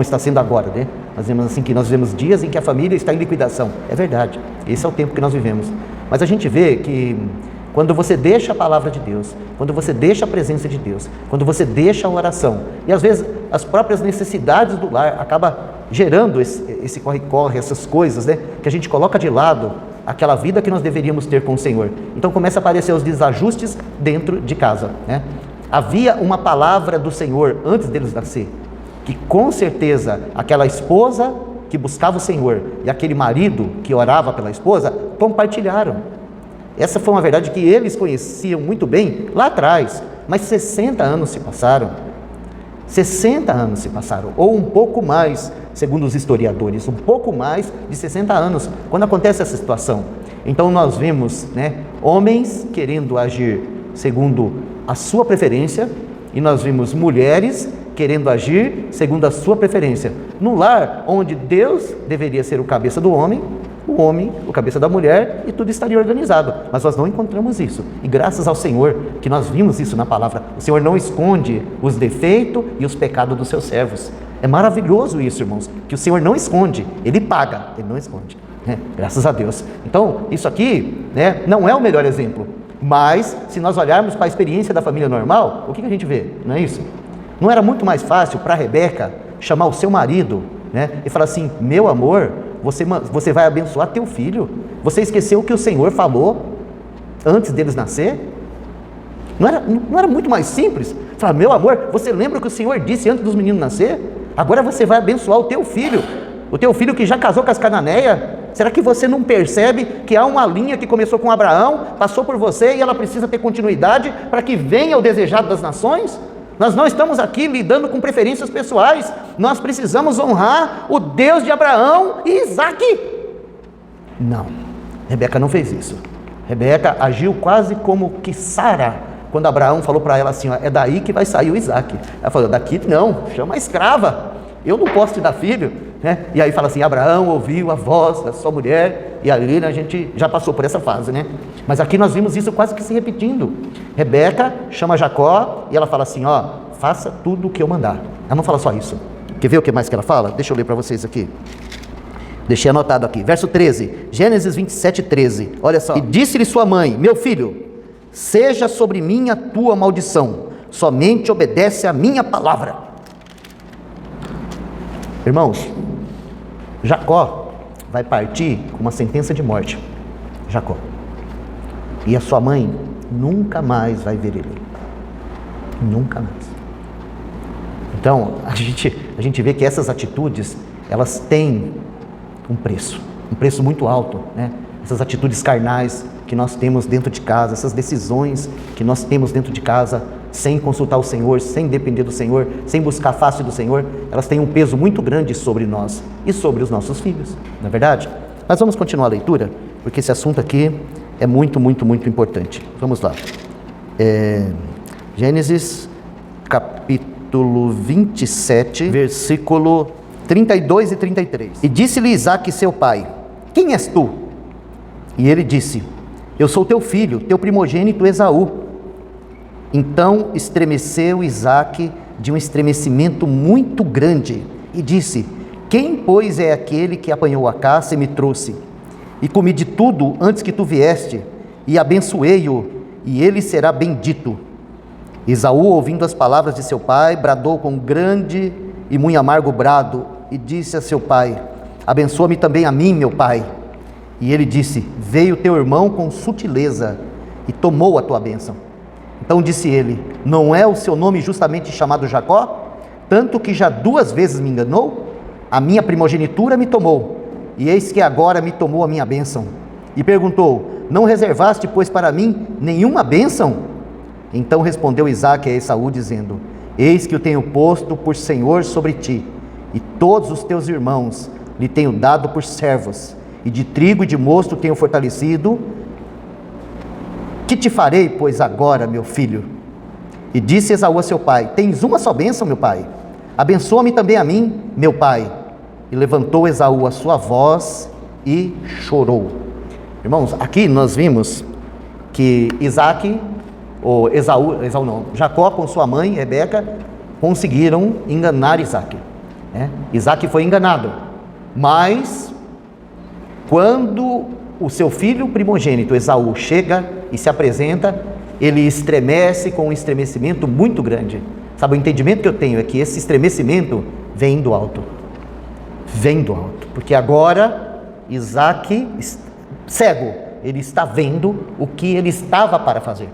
está sendo agora, né? Nós vivemos dias em que a família está em liquidação. É verdade, esse é o tempo que nós vivemos. Mas a gente vê que quando você deixa a palavra de Deus, quando você deixa a presença de Deus, quando você deixa a oração, e às vezes as próprias necessidades do lar acaba gerando esse corre-corre, essas coisas, né? Que a gente coloca de lado aquela vida que nós deveríamos ter com o Senhor. Então começa a aparecer os desajustes dentro de casa, né? Havia uma palavra do Senhor antes deles nascer, que com certeza aquela esposa que buscava o Senhor e aquele marido que orava pela esposa compartilharam. Essa foi uma verdade que eles conheciam muito bem lá atrás, mas 60 anos se passaram. 60 anos se passaram, ou um pouco mais, segundo os historiadores, um pouco mais de 60 anos, quando acontece essa situação. Então nós vemos, né, homens querendo agir segundo a sua preferência, e nós vimos mulheres querendo agir segundo a sua preferência. No lar onde Deus deveria ser o cabeça do homem, o homem, o cabeça da mulher, e tudo estaria organizado. Mas nós não encontramos isso. E graças ao Senhor que nós vimos isso na palavra. O Senhor não esconde os defeitos e os pecados dos seus servos. É maravilhoso isso, irmãos, que o Senhor não esconde, Ele paga, Ele não esconde. Graças a Deus. Então, isso aqui, né, não é o melhor exemplo. Mas, se nós olharmos para a experiência da família normal, o que a gente vê? Não é isso? Não era muito mais fácil para Rebeca chamar o seu marido, né, e falar assim: meu amor, você vai abençoar teu filho? Você esqueceu o que o Senhor falou antes deles nascer? Não era muito mais simples? Falar: meu amor, você lembra o que o Senhor disse antes dos meninos nascer? Agora você vai abençoar o teu filho que já casou com as cananeias. Será que você não percebe que há uma linha que começou com Abraão, passou por você e ela precisa ter continuidade para que venha o desejado das nações? Nós não estamos aqui lidando com preferências pessoais. Nós precisamos honrar o Deus de Abraão e Isaac. Não, Rebeca não fez isso. Rebeca agiu quase como que Sara, quando Abraão falou para ela assim: ó, é daí que vai sair o Isaac. Ela falou: daqui não, chama a escrava, eu não posso te dar filho, né? E aí fala assim: Abraão ouviu a voz da sua mulher. E ali, né, a gente já passou por essa fase, né? Mas aqui nós vimos isso quase que se repetindo. Rebeca chama Jacó e ela fala assim: ó, faça tudo o que eu mandar. Ela não fala só isso. Quer ver o que mais que ela fala? Deixa eu ler para vocês aqui. Deixei anotado aqui, verso 13, Gênesis 27, 13, olha só. E disse-lhe sua mãe: meu filho, seja sobre mim a tua maldição, somente obedece a minha palavra. Irmãos, Jacó vai partir com uma sentença de morte. Jacó. E a sua mãe nunca mais vai ver ele. Nunca mais. Então, a gente vê que essas atitudes, elas têm um preço muito alto, né? Essas atitudes carnais que nós temos dentro de casa, essas decisões que nós temos dentro de casa, sem consultar o Senhor, sem depender do Senhor, sem buscar a face do Senhor, elas têm um peso muito grande sobre nós e sobre os nossos filhos, não é verdade? Mas vamos continuar a leitura, porque esse assunto aqui é muito, muito, muito importante. Vamos lá. Gênesis, capítulo 27, versículo 32 e 33. E disse-lhe Isaque, seu pai: quem és tu? E ele disse: eu sou teu filho, teu primogênito Esaú. Então estremeceu Isaque de um estremecimento muito grande e disse: quem, pois, é aquele que apanhou a caça e me trouxe? E comi de tudo antes que tu vieste, e abençoei-o, e ele será bendito. Esaú, ouvindo as palavras de seu pai, bradou com grande e muito amargo brado, e disse a seu pai: abençoa-me também a mim, meu pai. E ele disse: veio teu irmão com sutileza e tomou a tua bênção. Então disse ele: não é o seu nome justamente chamado Jacó? Tanto que já 2 vezes me enganou? A minha primogenitura me tomou, e eis que agora me tomou a minha bênção. E perguntou: não reservaste, pois, para mim nenhuma bênção? Então respondeu Isaque a Esaú, dizendo: eis que o tenho posto por senhor sobre ti, e todos os teus irmãos lhe tenho dado por servos, e de trigo e de mosto tenho fortalecido. Que te farei, pois, agora, meu filho? E disse Esaú a seu pai: tens uma só bênção, meu pai? Abençoa-me também a mim, meu pai. E levantou Esaú a sua voz e chorou. Irmãos, aqui nós vimos que Isaque Jacó com sua mãe, Rebeca, conseguiram enganar Isaac. Isaac foi enganado, mas quando o seu filho primogênito, Esaú, chega e se apresenta, ele estremece com um estremecimento muito grande. Sabe, o entendimento que eu tenho é que esse estremecimento vem do alto. Vem do alto, porque agora Isaac, cego, ele está vendo o que ele estava para fazer.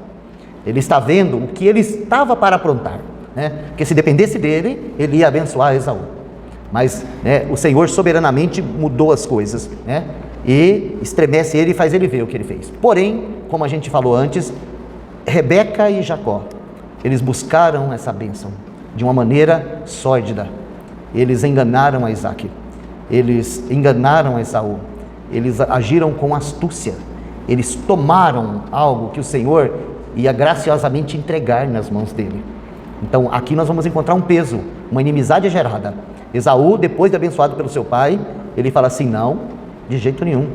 Ele está vendo o que ele estava para aprontar, porque se dependesse dele, ele ia abençoar Esaú. Mas o Senhor soberanamente mudou as coisas, e estremece ele e faz ele ver o que ele fez. Porém, como a gente falou antes, Rebeca e Jacó, eles buscaram essa bênção de uma maneira sórdida. Eles enganaram a Isaac, eles enganaram a Esaú, eles agiram com astúcia, eles tomaram algo que o Senhor ia graciosamente entregar nas mãos dele. Então aqui nós vamos encontrar um peso, uma inimizade gerada. Esaú, depois de abençoado pelo seu pai, ele fala assim: não, de jeito nenhum,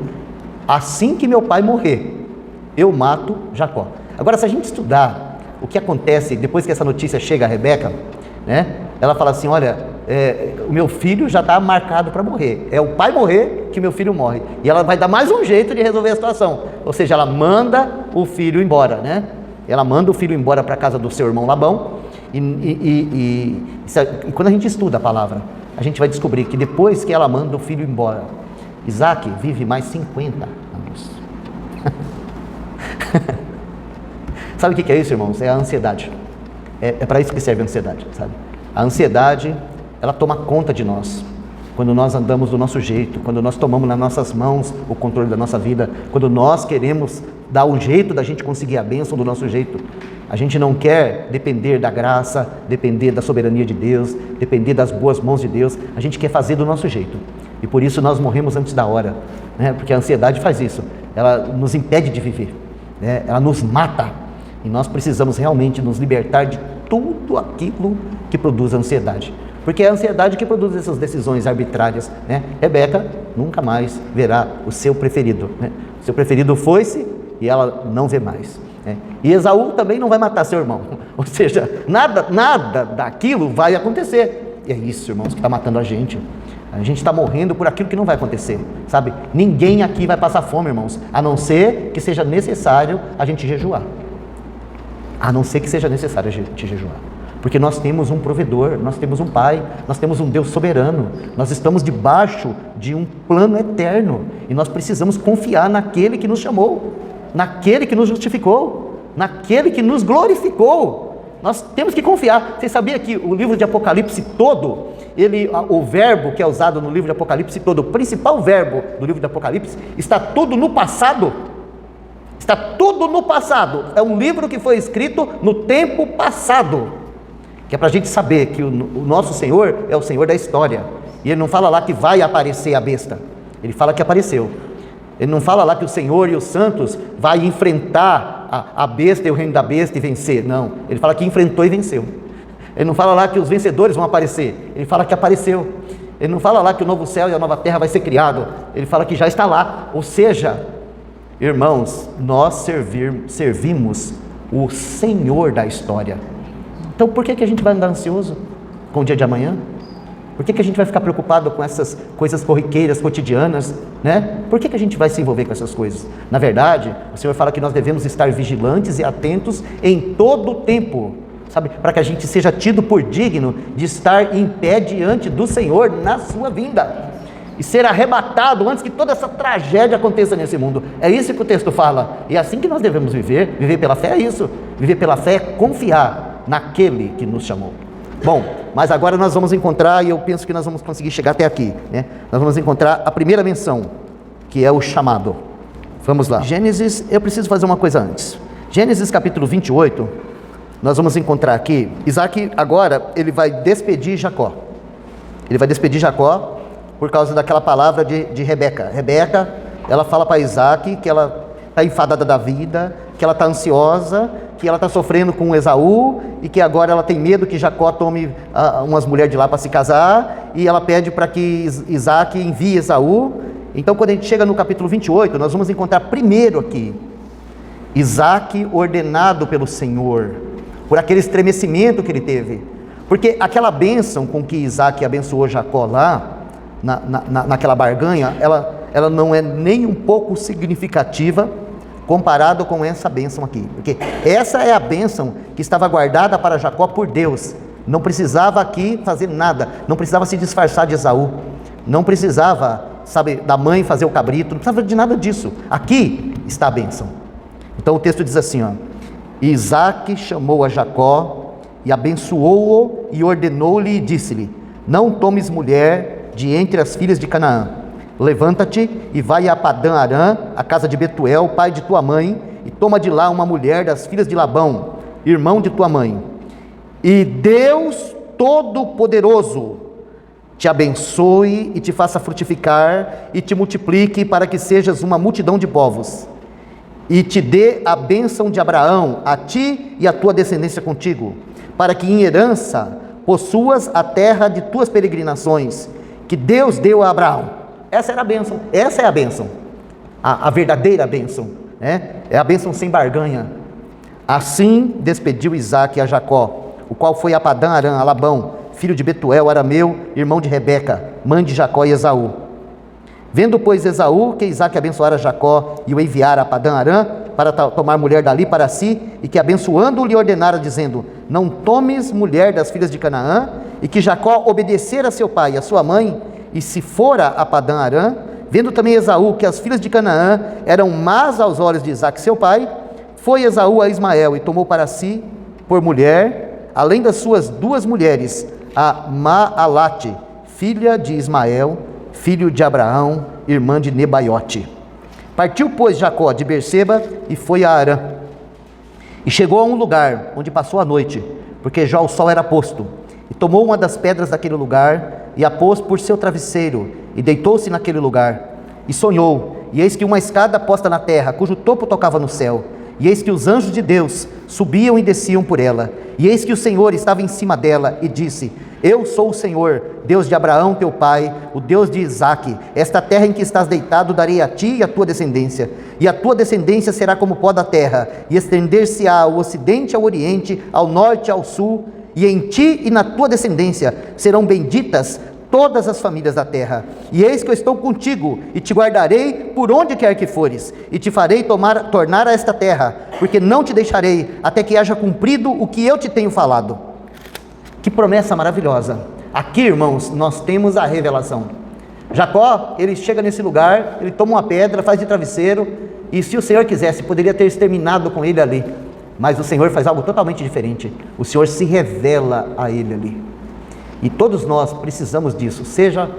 assim que meu pai morrer, eu mato Jacó. Agora, se a gente estudar o que acontece depois que essa notícia chega a Rebeca, ela fala assim: olha, o meu filho já está marcado para morrer, é o pai morrer que meu filho morre, e ela vai dar mais um jeito de resolver a situação, ou seja, ela manda o filho embora, ela manda o filho embora para a casa do seu irmão Labão, e quando a gente estuda a palavra, a gente vai descobrir que depois que ela manda o filho embora, Isaac vive mais 50 anos. Sabe o que é isso, irmãos? É a ansiedade. É para isso que serve a ansiedade, sabe? A ansiedade, ela toma conta de nós. Quando nós andamos do nosso jeito, quando nós tomamos nas nossas mãos o controle da nossa vida, quando nós queremos dar um jeito da gente conseguir a bênção do nosso jeito, a gente não quer depender da graça, depender da soberania de Deus, depender das boas mãos de Deus, a gente quer fazer do nosso jeito. E por isso nós morremos antes da hora, porque a ansiedade faz isso, ela nos impede de viver, ela nos mata. E nós precisamos realmente nos libertar de tudo aquilo que produz ansiedade, porque é a ansiedade que produz essas decisões arbitrárias. Rebeca nunca mais verá o seu preferido, o seu preferido foi-se e ela não vê mais, e Esaú também não vai matar seu irmão, ou seja, nada daquilo vai acontecer. E é isso, irmãos, que está matando a gente está morrendo por aquilo que não vai acontecer, sabe? Ninguém aqui vai passar fome, irmãos, a não ser que seja necessário a gente jejuar. A não ser que seja necessário a gente jejuar, porque nós temos um provedor, nós temos um pai, nós temos um Deus soberano, nós estamos debaixo de um plano eterno, e nós precisamos confiar naquele que nos chamou, naquele que nos justificou, naquele que nos glorificou. Nós temos que confiar. Você sabia que o livro de Apocalipse todo, o verbo que é usado no livro de Apocalipse todo, o principal verbo do livro de Apocalipse, está tudo no passado? Está tudo no passado. É um livro que foi escrito no tempo passado, que é para a gente saber que o nosso Senhor é o Senhor da história. E Ele não fala lá que vai aparecer a besta, Ele fala que apareceu. Ele não fala lá que o Senhor e os santos vai enfrentar a besta e o reino da besta e vencer. Não, Ele fala que enfrentou e venceu. Ele não fala lá que os vencedores vão aparecer, Ele fala que apareceu. Ele não fala lá que o novo céu e a nova terra vai ser criado, Ele fala que já está lá. Ou seja, irmãos, nós servimos o Senhor da história. Então por que a gente vai andar ansioso com o dia de amanhã? Por que a gente vai ficar preocupado com essas coisas corriqueiras, cotidianas, Por que a gente vai se envolver com essas coisas? Na verdade, o Senhor fala que nós devemos estar vigilantes e atentos em todo o tempo, sabe? Para que a gente seja tido por digno de estar em pé diante do Senhor na sua vinda e ser arrebatado antes que toda essa tragédia aconteça nesse mundo. É isso que o texto fala, e é assim que nós devemos viver. Viver pela fé é isso, viver pela fé é confiar naquele que nos chamou. Bom, mas agora nós vamos encontrar, e eu penso que nós vamos conseguir chegar até aqui, Nós vamos encontrar a primeira menção, que é o chamado. Vamos lá, Gênesis, eu preciso fazer uma coisa antes. Gênesis capítulo 28, nós vamos encontrar aqui, Isaac agora, ele vai despedir Jacó. Ele vai despedir Jacó por causa daquela palavra de Rebeca. Rebeca, ela fala para Isaac que ela está enfadada da vida, que ela está ansiosa, que ela está sofrendo com Esaú, e que agora ela tem medo que Jacó tome umas mulheres de lá para se casar, e ela pede para que Isaac envie Esaú. Então quando a gente chega no capítulo 28, nós vamos encontrar primeiro aqui Isaac, ordenado pelo Senhor, por aquele estremecimento que ele teve, porque aquela bênção com que Isaac abençoou Jacó lá, naquela barganha, ela não é nem um pouco significativa comparado com essa bênção aqui, porque essa é a bênção que estava guardada para Jacó por Deus. Não precisava aqui fazer nada, não precisava se disfarçar de Esaú, não precisava, sabe, da mãe fazer o cabrito, não precisava de nada disso. Aqui está a bênção. Então o texto diz assim, ó: Isaac chamou a Jacó e abençoou-o e ordenou-lhe e disse-lhe: não tomes mulher de entre as filhas de Canaã. Levanta-te e vai a Padã Arã, a casa de Betuel, pai de tua mãe, e toma de lá uma mulher das filhas de Labão, irmão de tua mãe. E Deus Todo-Poderoso te abençoe e te faça frutificar e te multiplique para que sejas uma multidão de povos. E te dê a bênção de Abraão, a ti e a tua descendência contigo, para que em herança possuas a terra de tuas peregrinações, que Deus deu a Abraão. Essa era a bênção, essa é a bênção, a verdadeira bênção, né? É a bênção sem barganha. Assim despediu Isaac a Jacó, o qual foi a Padã Arã, a Labão, filho de Betuel, arameu, irmão de Rebeca, mãe de Jacó e Esaú. Vendo, pois, Esaú que Isaac abençoara Jacó e o enviara a Padã Arã para tomar mulher dali para si, e que abençoando lhe ordenara, dizendo: não tomes mulher das filhas de Canaã, e que Jacó obedecera a seu pai e a sua mãe, e se fora a Padã Arã, vendo também Esaú que as filhas de Canaã eram más aos olhos de Isaac seu pai, foi Esaú a Ismael e tomou para si por mulher, além das suas duas mulheres, a Maalate, filha de Ismael, filho de Abraão, irmã de Nebaiote. Partiu, pois, Jacó de Berseba e foi a Arã. E chegou a um lugar onde passou a noite, porque já o sol era posto. E tomou uma das pedras daquele lugar e a pôs por seu travesseiro, e deitou-se naquele lugar. E sonhou, e eis que uma escada posta na terra, cujo topo tocava no céu. E eis que os anjos de Deus subiam e desciam por ela. E eis que o Senhor estava em cima dela, e disse: eu sou o Senhor, Deus de Abraão teu pai, o Deus de Isaque. Esta terra em que estás deitado darei a ti e a tua descendência. E a tua descendência será como pó da terra, e estender-se-á ao ocidente, ao oriente, ao norte, ao sul. E em ti e na tua descendência serão benditas todas as famílias da terra. E eis que eu estou contigo, e te guardarei por onde quer que fores, e te farei tornar a esta terra, porque não te deixarei, até que haja cumprido o que eu te tenho falado. Que promessa maravilhosa! Aqui, irmãos, nós temos a revelação. Jacó, ele chega nesse lugar, ele toma uma pedra, faz de travesseiro, e se o Senhor quisesse, poderia ter exterminado com ele ali. Mas o Senhor faz algo totalmente diferente. O Senhor se revela a ele ali. E todos nós precisamos disso. Seja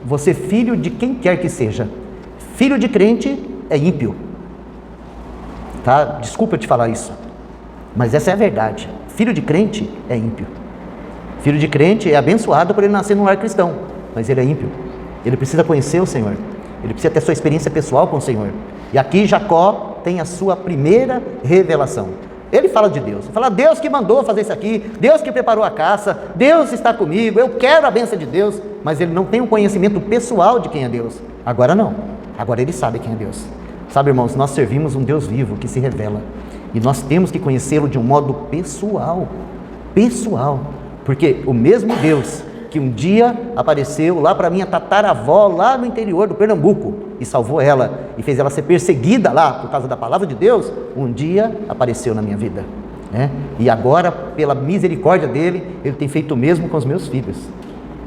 você filho de quem quer que seja. Filho de crente é ímpio. Tá? Desculpa eu te falar isso, mas essa é a verdade. Filho de crente é ímpio. Filho de crente é abençoado por ele nascer num lar cristão, mas ele é ímpio. Ele precisa conhecer o Senhor. Ele precisa ter sua experiência pessoal com o Senhor. E aqui Jacó tem a sua primeira revelação. Ele fala de Deus, ele fala: Deus que mandou fazer isso aqui, Deus que preparou a caça, Deus está comigo, eu quero a bênção de Deus. Mas ele não tem um conhecimento pessoal de quem é Deus. Agora não, agora ele sabe quem é Deus. Sabe, irmãos, nós servimos um Deus vivo que se revela, e nós temos que conhecê-lo de um modo pessoal, porque o mesmo Deus que um dia apareceu lá para minha tataravó, lá no interior do Pernambuco, e salvou ela, e fez ela ser perseguida lá, por causa da palavra de Deus, um dia apareceu na minha vida, né? E agora, pela misericórdia dele, ele tem feito o mesmo com os meus filhos.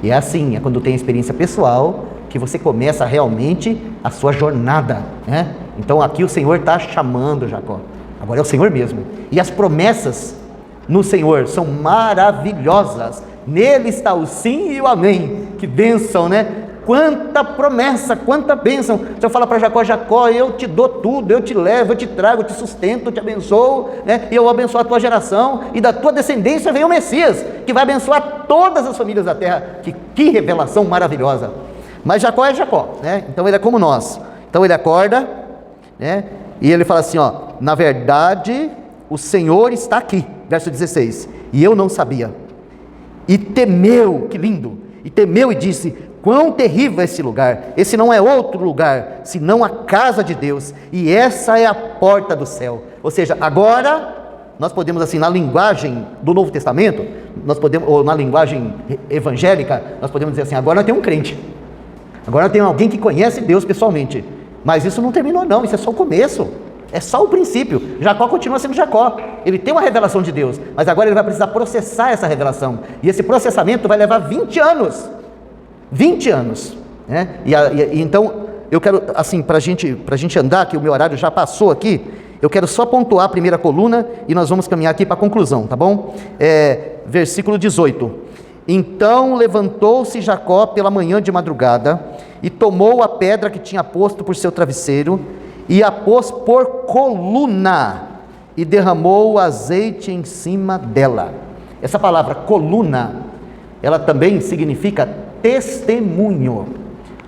E é assim, é quando tem experiência pessoal, que você começa realmente a sua jornada, né? Então aqui o Senhor está chamando Jacó, agora é o Senhor mesmo, e as promessas no Senhor são maravilhosas. Nele está o sim e o amém. Que bênção, né? Quanta promessa, quanta bênção. Se eu falar para Jacó: Jacó, eu te dou tudo, eu te levo, eu te trago, eu te sustento, eu te abençoo, né? E eu abençoo a tua geração, e da tua descendência vem o Messias, que vai abençoar todas as famílias da terra. Que revelação maravilhosa. Mas Jacó é Jacó, né? Então ele é como nós. Então ele acorda, né? E ele fala assim, ó: na verdade o Senhor está aqui, verso 16, e eu não sabia. E temeu, que lindo, e temeu e disse: Quão terrível é esse lugar! Esse não é outro lugar, senão a casa de Deus, e essa é a porta do céu. Ou seja, agora nós podemos, assim, na linguagem do Novo Testamento, nós podemos, ou na linguagem evangélica, nós podemos dizer assim: agora nós temos um crente, agora tem alguém que conhece Deus pessoalmente. Mas isso não terminou não, isso é só o começo, é só o princípio. Jacó continua sendo Jacó, ele tem uma revelação de Deus, mas agora ele vai precisar processar essa revelação, e esse processamento vai levar 20 anos, 20 anos, né? E então, eu quero, assim, para a gente andar, que o meu horário já passou aqui, eu quero só pontuar a primeira coluna, e nós vamos caminhar aqui para a conclusão, tá bom? Versículo 18, então levantou-se Jacó pela manhã de madrugada, e tomou a pedra que tinha posto por seu travesseiro, e a pôs por coluna, e derramou o azeite em cima dela. Essa palavra coluna, ela também significa testemunho,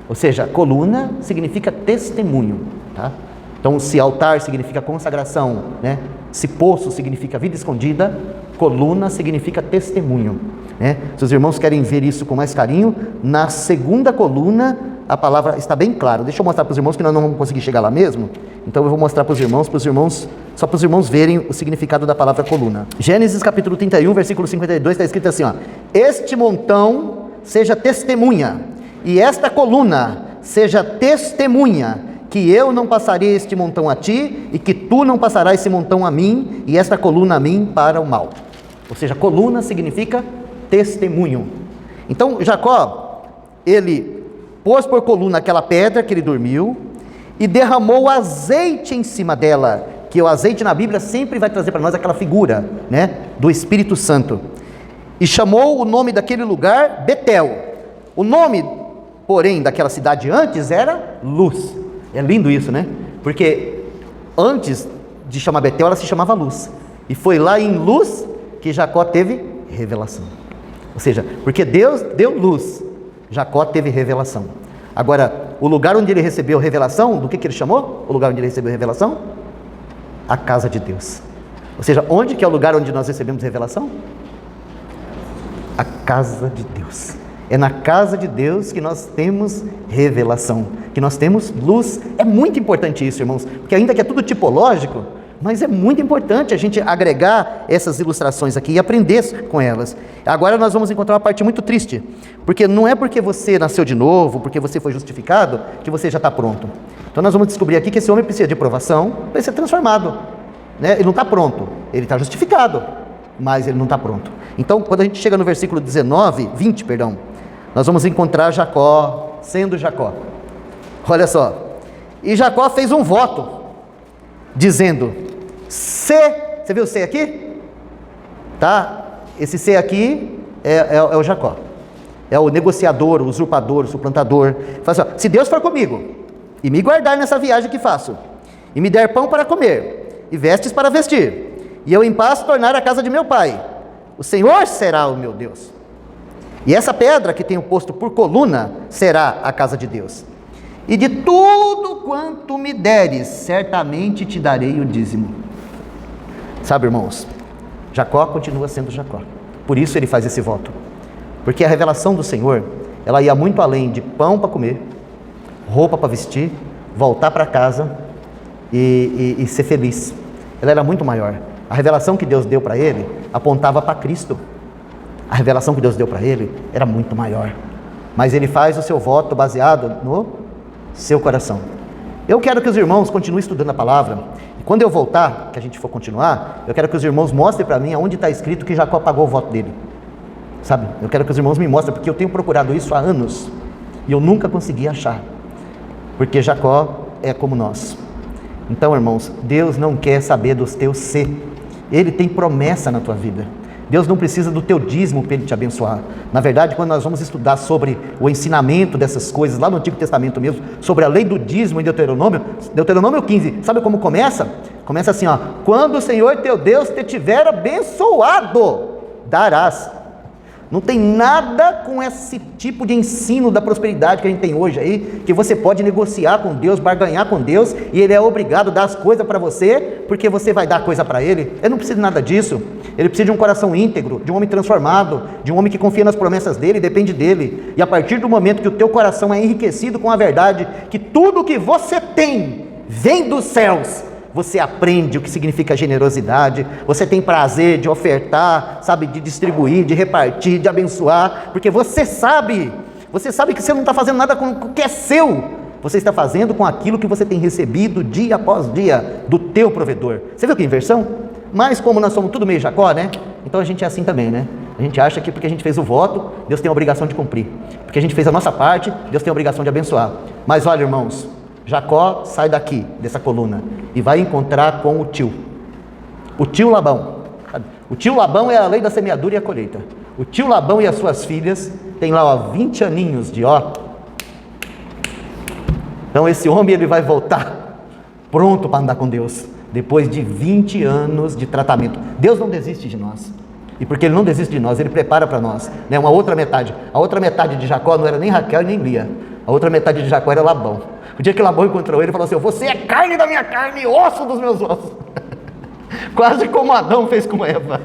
ou seja, coluna significa testemunho, tá? Então, se altar significa consagração, né? Se poço significa vida escondida, coluna significa testemunho, né? Se os irmãos querem ver isso com mais carinho, na segunda coluna a palavra está bem clara. Deixa eu mostrar para os irmãos, que nós não vamos conseguir chegar lá mesmo, então eu vou mostrar para os irmãos, só para os irmãos verem o significado da palavra coluna. Gênesis capítulo 31, versículo 52, está escrito assim, ó: este montão seja testemunha, e esta coluna seja testemunha, que eu não passarei este montão a ti, e que tu não passarás esse montão a mim, e esta coluna a mim para o mal. Ou seja, coluna significa testemunho. Então Jacó, ele pôs por coluna aquela pedra que ele dormiu, e derramou azeite em cima dela, que o azeite na Bíblia sempre vai trazer para nós aquela figura, né, do Espírito Santo, e chamou o nome daquele lugar Betel. O nome, porém, daquela cidade antes era Luz. É lindo isso, né? Porque antes de chamar Betel, ela se chamava Luz, e foi lá em Luz que Jacó teve revelação. Ou seja, porque Deus deu luz, Jacó teve revelação. Agora, o lugar onde ele recebeu revelação, do que ele chamou? O lugar onde ele recebeu revelação? A casa de Deus. Ou seja, onde que é o lugar onde nós recebemos revelação? A casa de Deus. É na casa de Deus que nós temos revelação, que nós temos luz. É muito importante isso, irmãos, porque ainda que é tudo tipológico, mas é muito importante a gente agregar essas ilustrações aqui e aprender com elas. Agora nós vamos encontrar uma parte muito triste, porque não é porque você nasceu de novo, porque você foi justificado, que você já está pronto. Então nós vamos descobrir aqui que esse homem precisa de provação para ser transformado, né? Ele não está pronto, ele está justificado, mas ele não está pronto. Então, quando a gente chega no versículo 20, nós vamos encontrar Jacó sendo Jacó. Olha só, e Jacó fez um voto, dizendo: você viu o C aqui? Tá? Esse C aqui é o Jacó, é o negociador, o usurpador, o suplantador. Fala assim, ó: se Deus for comigo e me guardar nessa viagem que faço, e me der pão para comer e vestes para vestir, e eu em paz tornar a casa de meu pai, o Senhor será o meu Deus, e essa pedra que tenho posto por coluna será a casa de Deus. E de tudo quanto me deres, certamente te darei o dízimo. Sabe, irmãos, Jacó continua sendo Jacó. Por isso ele faz esse voto. Porque a revelação do Senhor, ela ia muito além de pão para comer, roupa para vestir, voltar para casa e ser feliz. Ela era muito maior. A revelação que Deus deu para ele apontava para Cristo. A revelação que Deus deu para ele era muito maior. Mas ele faz o seu voto baseado no seu coração. Eu quero que os irmãos continuem estudando a palavra, e quando eu voltar, que a gente for continuar, eu quero que os irmãos mostrem para mim aonde está escrito que Jacó pagou o voto dele, sabe? Eu quero que os irmãos me mostrem, porque eu tenho procurado isso há anos, e eu nunca consegui achar, porque Jacó é como nós. Então, irmãos, Deus não quer saber dos teus C, Ele tem promessa na tua vida. Deus não precisa do teu dízimo para Ele te abençoar. Na verdade, quando nós vamos estudar sobre o ensinamento dessas coisas, lá no Antigo Testamento mesmo, sobre a lei do dízimo em Deuteronômio 15, sabe como começa? Começa assim, ó: quando o Senhor teu Deus te tiver abençoado, darás. Não tem nada com esse tipo de ensino da prosperidade que a gente tem hoje aí, que você pode negociar com Deus, barganhar com Deus, e Ele é obrigado a dar as coisas para você, porque você vai dar coisa para Ele. Ele não precisa de nada disso. Ele precisa de um coração íntegro, de um homem transformado, de um homem que confia nas promessas dEle e depende dEle. E a partir do momento que o teu coração é enriquecido com a verdade, que tudo que você tem vem dos céus, você aprende o que significa generosidade, você tem prazer de ofertar, sabe, de distribuir, de repartir, de abençoar, porque você sabe que você não está fazendo nada com o que é seu, você está fazendo com aquilo que você tem recebido dia após dia do teu provedor. Você viu que inversão? Mas como nós somos tudo meio Jacó, né? Então a gente é assim também, né? A gente acha que porque a gente fez o voto, Deus tem a obrigação de cumprir. Porque a gente fez a nossa parte, Deus tem a obrigação de abençoar. Mas olha, irmãos, Jacó sai daqui, dessa coluna, e vai encontrar com o tio Labão. O tio Labão é a lei da semeadura e a colheita. O tio Labão e as suas filhas têm lá 20 aninhos de Então esse homem ele vai voltar pronto para andar com Deus, depois de 20 anos de tratamento. Deus não desiste de nós. E porque Ele não desiste de nós, Ele prepara para nós, né, uma outra metade. A outra metade de Jacó não era nem Raquel nem Lia. A outra metade de Jacó era Labão. O dia que Labão encontrou ele, falou assim: você é carne da minha carne e osso dos meus ossos. Quase como Adão fez com Eva.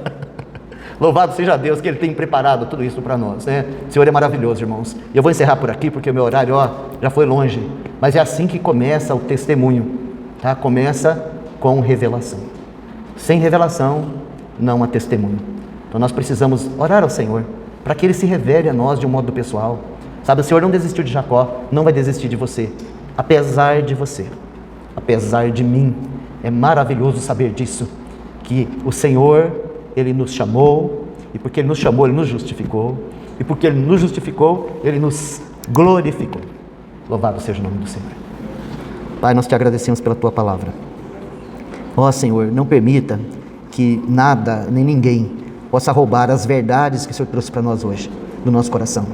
Louvado seja Deus que Ele tem preparado tudo isso para nós, né? O Senhor é maravilhoso, irmãos. E eu vou encerrar por aqui porque o meu horário já foi longe. Mas é assim que começa o testemunho, tá? Começa com revelação. Sem revelação não há testemunho. Então nós precisamos orar ao Senhor para que Ele se revele a nós de um modo pessoal. Sabe, o Senhor não desistiu de Jacó, não vai desistir de você. Apesar de você, apesar de mim, é maravilhoso saber disso, que o Senhor, Ele nos chamou, e porque Ele nos chamou, Ele nos justificou, e porque Ele nos justificou, Ele nos glorificou. Louvado seja o nome do Senhor. Pai, nós te agradecemos pela Tua palavra. Ó Senhor, não permita que nada, nem ninguém, possa roubar as verdades que o Senhor trouxe para nós hoje, do nosso coração.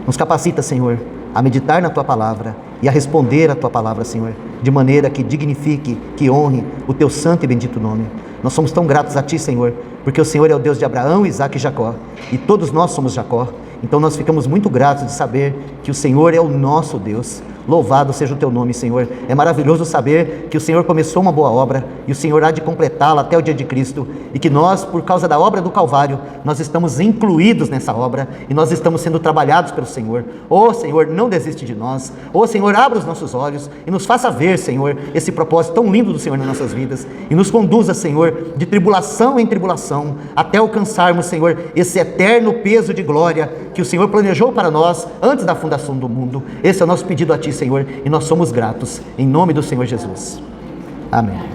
Nos capacita, Senhor, a meditar na Tua palavra e a responder a Tua palavra, Senhor, de maneira que dignifique, que honre o Teu santo e bendito nome. Nós somos tão gratos a Ti, Senhor, porque o Senhor é o Deus de Abraão, Isaque e Jacó, e todos nós somos Jacó. Então nós ficamos muito gratos de saber que o Senhor é o nosso Deus. Louvado seja o Teu nome, Senhor. É maravilhoso saber que o Senhor começou uma boa obra e o Senhor há de completá-la até o dia de Cristo, e que nós, por causa da obra do Calvário, nós estamos incluídos nessa obra e nós estamos sendo trabalhados pelo Senhor. Ó Senhor, não desiste de nós. Ó Senhor, abra os nossos olhos e nos faça ver, Senhor, esse propósito tão lindo do Senhor nas nossas vidas, e nos conduza, Senhor, de tribulação em tribulação, até alcançarmos, Senhor, esse eterno peso de glória que o Senhor planejou para nós antes da fundação do mundo. Esse é o nosso pedido a Ti, Senhor, e nós somos gratos, em nome do Senhor Jesus. Amém.